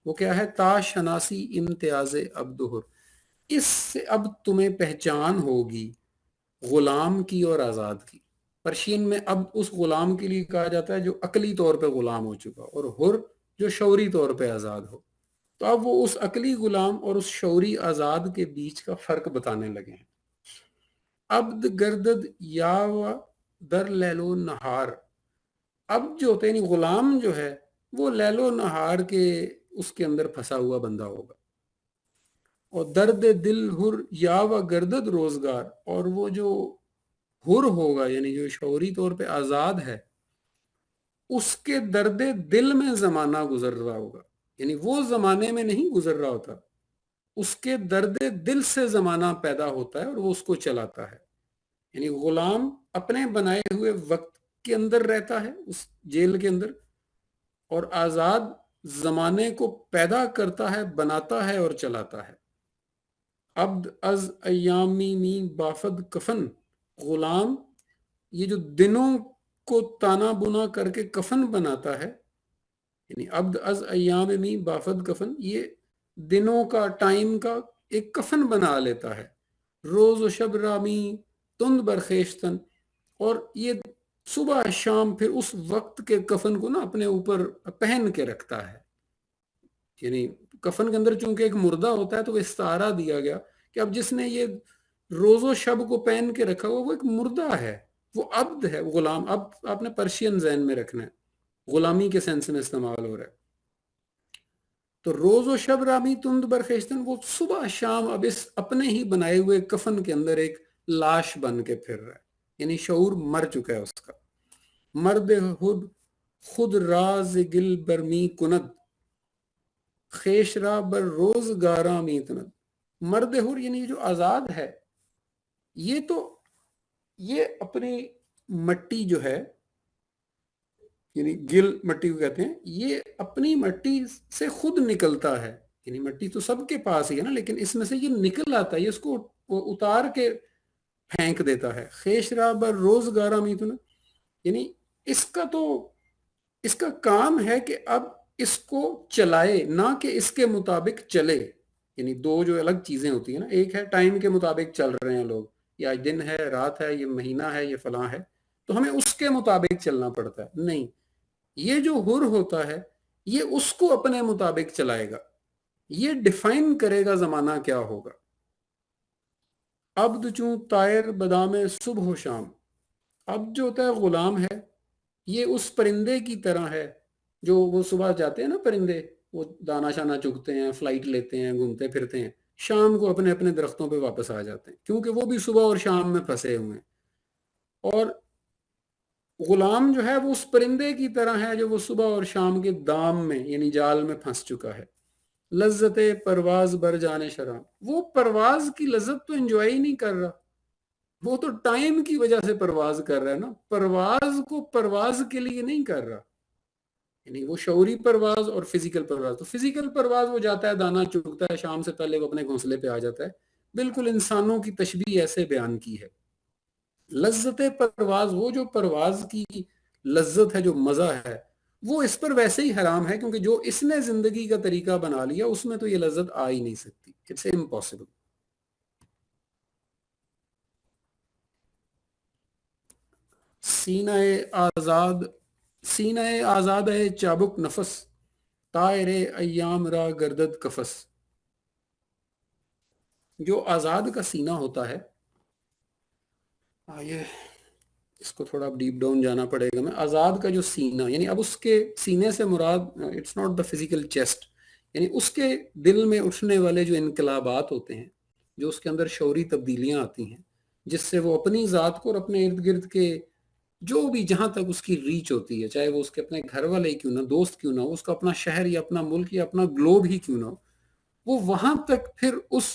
وہ کیا ہے؟ تا شناسی امتیاز عبدہر، اس سے اب تمہیں پہچان ہوگی غلام کی اور آزاد کی. پرشین میں اب اس غلام کے لیے کہا جاتا ہے جو عقلی طور پہ غلام ہو چکا، اور حر جو شعوری طور پہ آزاد ہو. تو اب وہ اس عقلی غلام اور اس شعوری آزاد کے بیچ کا فرق بتانے لگے ہیں. عبد گردد یا و در لیل و نہار. اب جو ہوتے ہیں غلام جو ہے وہ لیل و نہار کے اس کے اندر پھنسا ہوا بندہ ہوگا. اور درد دل حر یا و گردد روزگار، اور وہ جو حر ہوگا یعنی جو شعوری طور پہ آزاد ہے، اس کے درد دل میں زمانہ گزر رہا ہوگا. یعنی وہ زمانے میں نہیں گزر رہا ہوتا، اس کے درد دل سے زمانہ پیدا ہوتا ہے اور وہ اس کو چلاتا ہے. یعنی غلام اپنے بنائے ہوئے وقت کے اندر رہتا ہے اس جیل کے اندر، اور آزاد زمانے کو پیدا کرتا ہے، بناتا ہے اور چلاتا ہے. عبد از ایامی می بافد کفن، غلام یہ جو دنوں کو تانا بنا کر کے کفن بناتا ہے، یعنی عبد از ایام می بافد کفن، یہ دنوں کا، ٹائم کا ایک کفن بنا لیتا ہے. روز و شب رامی تند برخیشتن، اور یہ صبح شام پھر اس وقت کے کفن کو نا اپنے اوپر پہن کے رکھتا ہے. یعنی کفن کے اندر چونکہ ایک مردہ ہوتا ہے تو وہ استعارہ دیا گیا کہ اب جس نے یہ روز و شب کو پہن کے رکھا ہوا وہ ایک مردہ ہے، وہ عبد ہے، غلام. اب آپ نے پرشین ذہن میں رکھنا ہے، غلامی کے سینس میں استعمال ہو رہا ہے. تو روز و شب رامی تند برخیشتن، وہ صبح شام اب اس اپنے ہی بنائے ہوئے کفن کے اندر ایک لاش بن کے پھر رہا ہے، یعنی شعور مر چکا ہے اس کا. مرد خود راز گل برمی کند، خیش را بر روزگاراں می تند. مرد حر یعنی جو آزاد ہے، یہ اپنی مٹی جو ہے، یعنی گل مٹی کو کہتے ہیں، یہ اپنی مٹی سے خود نکلتا ہے. یعنی مٹی تو سب کے پاس ہی ہے نا، لیکن اس میں سے یہ نکل آتا ہے، یہ اس کو اتار کے پھینک دیتا ہے. خیش را بر روزگاراں می تند، یعنی اس کا کام ہے کہ اب اس کو چلائے، نہ کہ اس کے مطابق چلے. یعنی دو جو الگ چیزیں ہوتی ہیں نا، ایک ہے ٹائم کے مطابق چل رہے ہیں لوگ، یا دن ہے، رات ہے، یہ مہینہ ہے، یہ فلاں ہے، تو ہمیں اس کے مطابق چلنا پڑتا ہے. نہیں، یہ جو حر ہوتا ہے یہ اس کو اپنے مطابق چلائے گا، یہ ڈیفائن کرے گا زمانہ کیا ہوگا. عبد چوں طائر بدام صبح و شام. اب جو ہوتا ہے غلام ہے، یہ اس پرندے کی طرح ہے جو وہ صبح جاتے ہیں نا پرندے، وہ دانہ شانہ چگتے ہیں، فلائٹ لیتے ہیں، گھومتے پھرتے ہیں، شام کو اپنے اپنے درختوں پہ واپس آ جاتے ہیں، کیونکہ وہ بھی صبح اور شام میں پھنسے ہوئے ہیں. اور غلام جو ہے وہ اس پرندے کی طرح ہے جو وہ صبح اور شام کے دام میں یعنی جال میں پھنس چکا ہے. لذت پرواز بر جانے شرام، وہ پرواز کی لذت تو انجوائے ہی نہیں کر رہا، وہ تو ٹائم کی وجہ سے پرواز کر رہا ہے نا، پرواز کو پرواز کے لیے نہیں کر رہا. یعنی وہ شعوری پرواز اور فزیکل پرواز، تو فزیکل پرواز وہ جاتا ہے، دانہ چگتا ہے، شام سے پہلے وہ اپنے گھونسلے پہ آ جاتا ہے. بالکل انسانوں کی تشبیہ ایسے بیان کی ہے. لذت پرواز، وہ جو پرواز کی لذت ہے، جو مزہ ہے، وہ اس پر ویسے ہی حرام ہے، کیونکہ جو اس نے زندگی کا طریقہ بنا لیا اس میں تو یہ لذت آ ہی نہیں سکتی. It's impossible. سینہ آزاد ہے چابک نفس، طائر ایام را گردد کفس. جو آزاد کا سینہ ہوتا ہے، یہ اس کو تھوڑا ڈیپ ڈاؤن جانا پڑے گا. میں آزاد کا جو سینہ، یعنی اب اس کے سینے سے مراد it's not the physical chest, یعنی اس کے دل میں اٹھنے والے جو انقلابات ہوتے ہیں، جو اس کے اندر شعوری تبدیلیاں آتی ہیں، جس سے وہ اپنی ذات کو اور اپنے ارد گرد کے جو بھی جہاں تک اس کی ریچ ہوتی ہے، چاہے وہ اس کے اپنے گھر والے کیوں نہ، دوست کیوں نہ، اس کا اپنا شہر یا اپنا ملک یا اپنا گلوب ہی کیوں نہ ہو، وہ وہاں تک پھر اس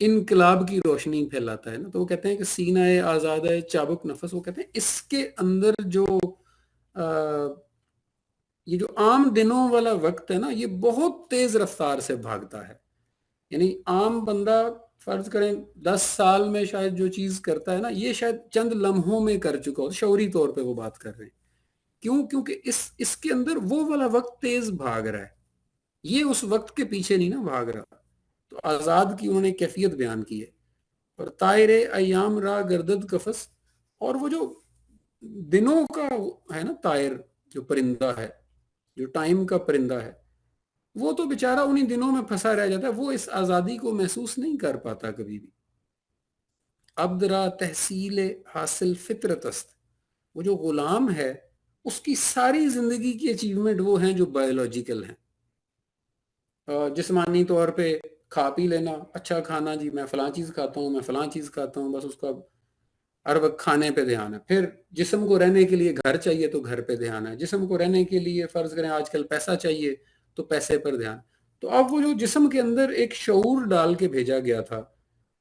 انقلاب کی روشنی پھیلاتا ہے نا. تو وہ کہتے ہیں کہ سینہ آزاد ہے چابک نفس، وہ کہتے ہیں اس کے اندر جو یہ جو عام دنوں والا وقت ہے نا، یہ بہت تیز رفتار سے بھاگتا ہے. یعنی عام بندہ فرض کریں 10 سال میں شاید جو چیز کرتا ہے نا، یہ شاید چند لمحوں میں کر چکا ہو. شعوری طور پہ وہ بات کر رہے ہیں. کیوں؟ کیونکہ اس کے اندر وہ والا وقت تیز بھاگ رہا ہے، یہ اس وقت کے پیچھے نہیں نا بھاگ رہا. تو آزاد کی انہوں نے کیفیت بیان کی ہے. اور طائر ایام را گردد قفس، اور وہ جو دنوں کا ہے نا طائر، جو پرندہ ہے، جو ٹائم کا پرندہ ہے، وہ تو بیچارہ انہی دنوں میں پھنسا رہ جاتا ہے. وہ اس آزادی کو محسوس نہیں کر پاتا کبھی بھی. عبد را تحصیل حاصل فطرت است، وہ جو غلام ہے اس کی ساری زندگی کی اچیومنٹ وہ ہیں جو بایولوجیکل ہیں. جسمانی طور پہ کھا پی لینا، اچھا کھانا، جی میں فلاں چیز کھاتا ہوں، میں فلاں چیز کھاتا ہوں، بس اس کا ہر وقت کھانے پہ دھیان ہے. پھر جسم کو رہنے کے لیے گھر چاہیے تو گھر پہ دھیان ہے. جسم کو رہنے کے لیے فرض کریں آج کل پیسہ چاہیے تو پیسے پر دھیان. تو اب وہ جو جسم کے اندر ایک شعور ڈال کے بھیجا گیا تھا،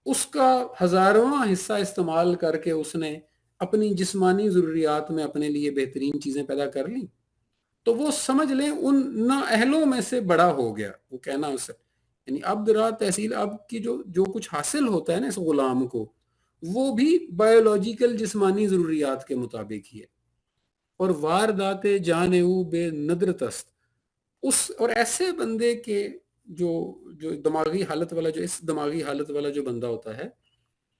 اس کا ہزارواں حصہ استعمال کر کے اس نے اپنی جسمانی ضروریات میں اپنے لیے بہترین چیزیں پیدا کر لیں. تو وہ سمجھ لیں ان نااہلوں میں سے بڑا ہو گیا. وہ کہنا اسے یعنی عبد را تحصیل، اب کی جو کچھ حاصل ہوتا ہے نا اس غلام کو، وہ بھی بایولوجیکل جسمانی ضروریات کے مطابق ہی ہے. اور واردات جان او بے ندرت است، اس اور ایسے بندے کے جو دماغی حالت والا، جو اس دماغی حالت والا جو بندہ ہوتا ہے،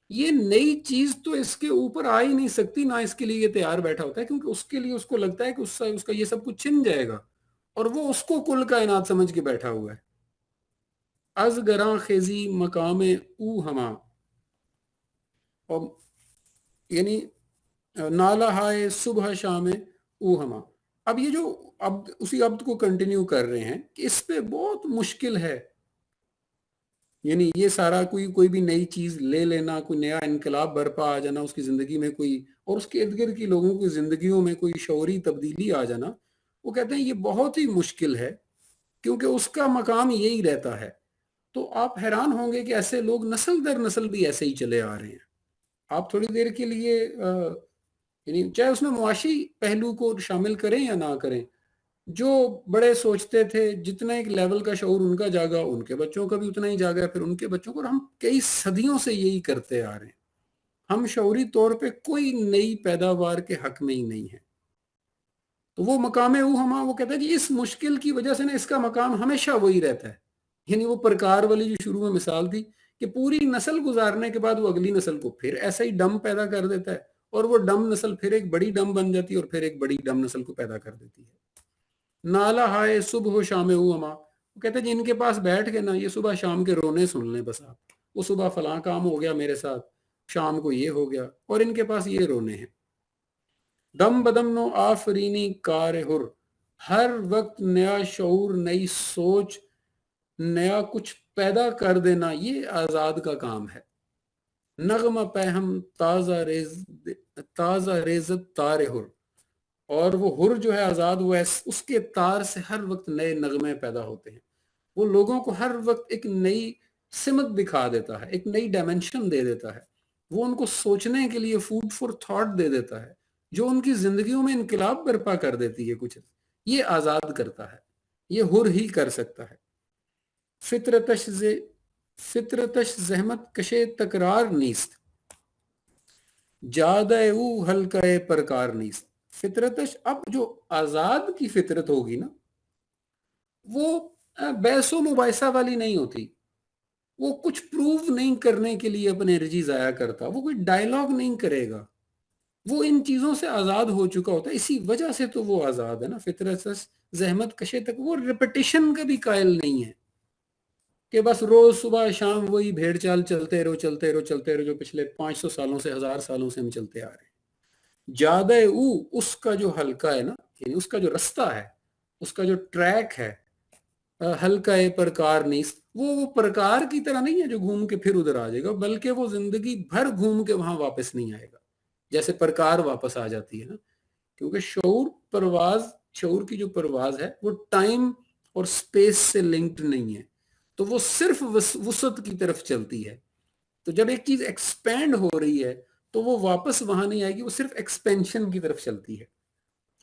یہ نئی چیز تو اس کے اوپر آ ہی نہیں سکتی، نہ اس کے لیے یہ تیار بیٹھا ہوتا ہے، کیونکہ اس کے لیے اس کو لگتا ہے کہ اس کا یہ سب کچھ چھن جائے گا، اور وہ اس کو کل کائنات سمجھ کے بیٹھا ہوا ہے. از گراں خیزی مقام او ہما، اور یعنی نالہ ہائے صبح شام او ہما. اب یہ جو عبد، اسی عبد کو کنٹینیو کر رہے ہیں کہ اس پہ بہت مشکل ہے. یعنی یہ سارا کوئی بھی نئی چیز لے لینا، کوئی نیا انقلاب برپا آ جانا اس کی زندگی میں، کوئی اور اس کے ارد گرد کی لوگوں کی زندگیوں میں کوئی شعوری تبدیلی آ جانا، وہ کہتے ہیں یہ بہت ہی مشکل ہے، کیونکہ اس کا مقام یہی رہتا ہے. تو آپ حیران ہوں گے کہ ایسے لوگ نسل در نسل بھی ایسے ہی چلے آ رہے ہیں. آپ تھوڑی دیر کے لیے یعنی چاہے اس میں معاشی پہلو کو شامل کریں یا نہ کریں، جو بڑے سوچتے تھے جتنا ایک لیول کا شعور ان کا جاگا، ان کے بچوں کا بھی اتنا ہی جاگا، پھر ان کے بچوں کو. اور ہم کئی صدیوں سے یہی کرتے آ رہے ہیں. ہم شعوری طور پہ کوئی نئی پیداوار کے حق میں ہی نہیں ہے. تو وہ مقام او ہما، وہ کہتا ہے کہ اس مشکل کی وجہ سے نا اس کا مقام ہمیشہ وہی رہتا ہے. یعنی وہ پرکار والی جو شروع میں مثال تھی کہ پوری نسل گزارنے کے بعد وہ اگلی نسل کو پھر ایسا ہی ڈم پیدا کر دیتا ہے، اور وہ ڈم نسل پھر ایک بڑی ڈم بن جاتی ہے، اور پھر ایک بڑی ڈم نسل کو پیدا کر دیتی ہے. نالا ہائے صبح و شام او ہما، وہ کہتے ہیں جن کے پاس بیٹھ کے نا یہ صبح شام کے رونے سن لیں بس. آپ وہ صبح فلاں کام ہو گیا میرے ساتھ، شام کو یہ ہو گیا، اور ان کے پاس یہ رونے ہیں. دم بدم نو آفرینی کار ہر، ہر وقت نیا شعور، نئی سوچ، نیا کچھ پیدا کر دینا، یہ آزاد کا کام ہے. نغمہ پہم تازہ ریزت تار ہر، اور وہ ہر جو ہے آزاد، وہ اس کے تار سے ہر وقت نئے نغمے پیدا ہوتے ہیں. وہ لوگوں کو ہر وقت ایک نئی سمت دکھا دیتا ہے، ایک نئی ڈائمنشن دے دیتا ہے. وہ ان کو سوچنے کے لیے فوڈ فور تھاٹ دے دیتا ہے، جو ان کی زندگیوں میں انقلاب برپا کر دیتی ہے. کچھ یہ آزاد کرتا ہے، یہ ہر ہی کر سکتا ہے. فطرتش زحمت کشے تکرار نیست، جادہ او حلقہ پرکار نیست. فطرتش، اب جو آزاد کی فطرت ہوگی نا، وہ بحث و مباحثہ والی نہیں ہوتی. وہ کچھ پروو نہیں کرنے کے لیے اپنے انرجی ضائع کرتا، وہ کوئی ڈائلاگ نہیں کرے گا. وہ ان چیزوں سے آزاد ہو چکا ہوتا ہے، اسی وجہ سے تو وہ آزاد ہے نا. فطرت زحمت کشے تک، وہ ریپیٹیشن کا بھی قائل نہیں ہے کہ بس روز صبح شام وہی بھیڑ چال چلتے رہو چلتے رہو چلتے رہو، جو پچھلے 500 سالوں سے 1000 سالوں سے ہم چلتے آ رہے ہیں. جادہ او، اس کا جو حلقہ ہے نا، یعنی اس کا جو رستہ ہے، اس کا جو ٹریک ہے، حلقہ پرکار نیست، وہ پرکار کی طرح نہیں ہے جو گھوم کے پھر ادھر آ جائے گا، بلکہ وہ زندگی بھر گھوم کے وہاں واپس نہیں آئے گا جیسے پرکار واپس آ جاتی ہے نا. کیونکہ شعور کی جو پرواز ہے وہ ٹائم اور سپیس سے لنکڈ نہیں ہے، تو وہ صرف وسعت کی طرف چلتی ہے. تو جب ایک چیز ایکسپینڈ ہو رہی ہے تو وہ واپس وہاں نہیں آئے گی، وہ صرف ایکسپینشن کی طرف چلتی ہے.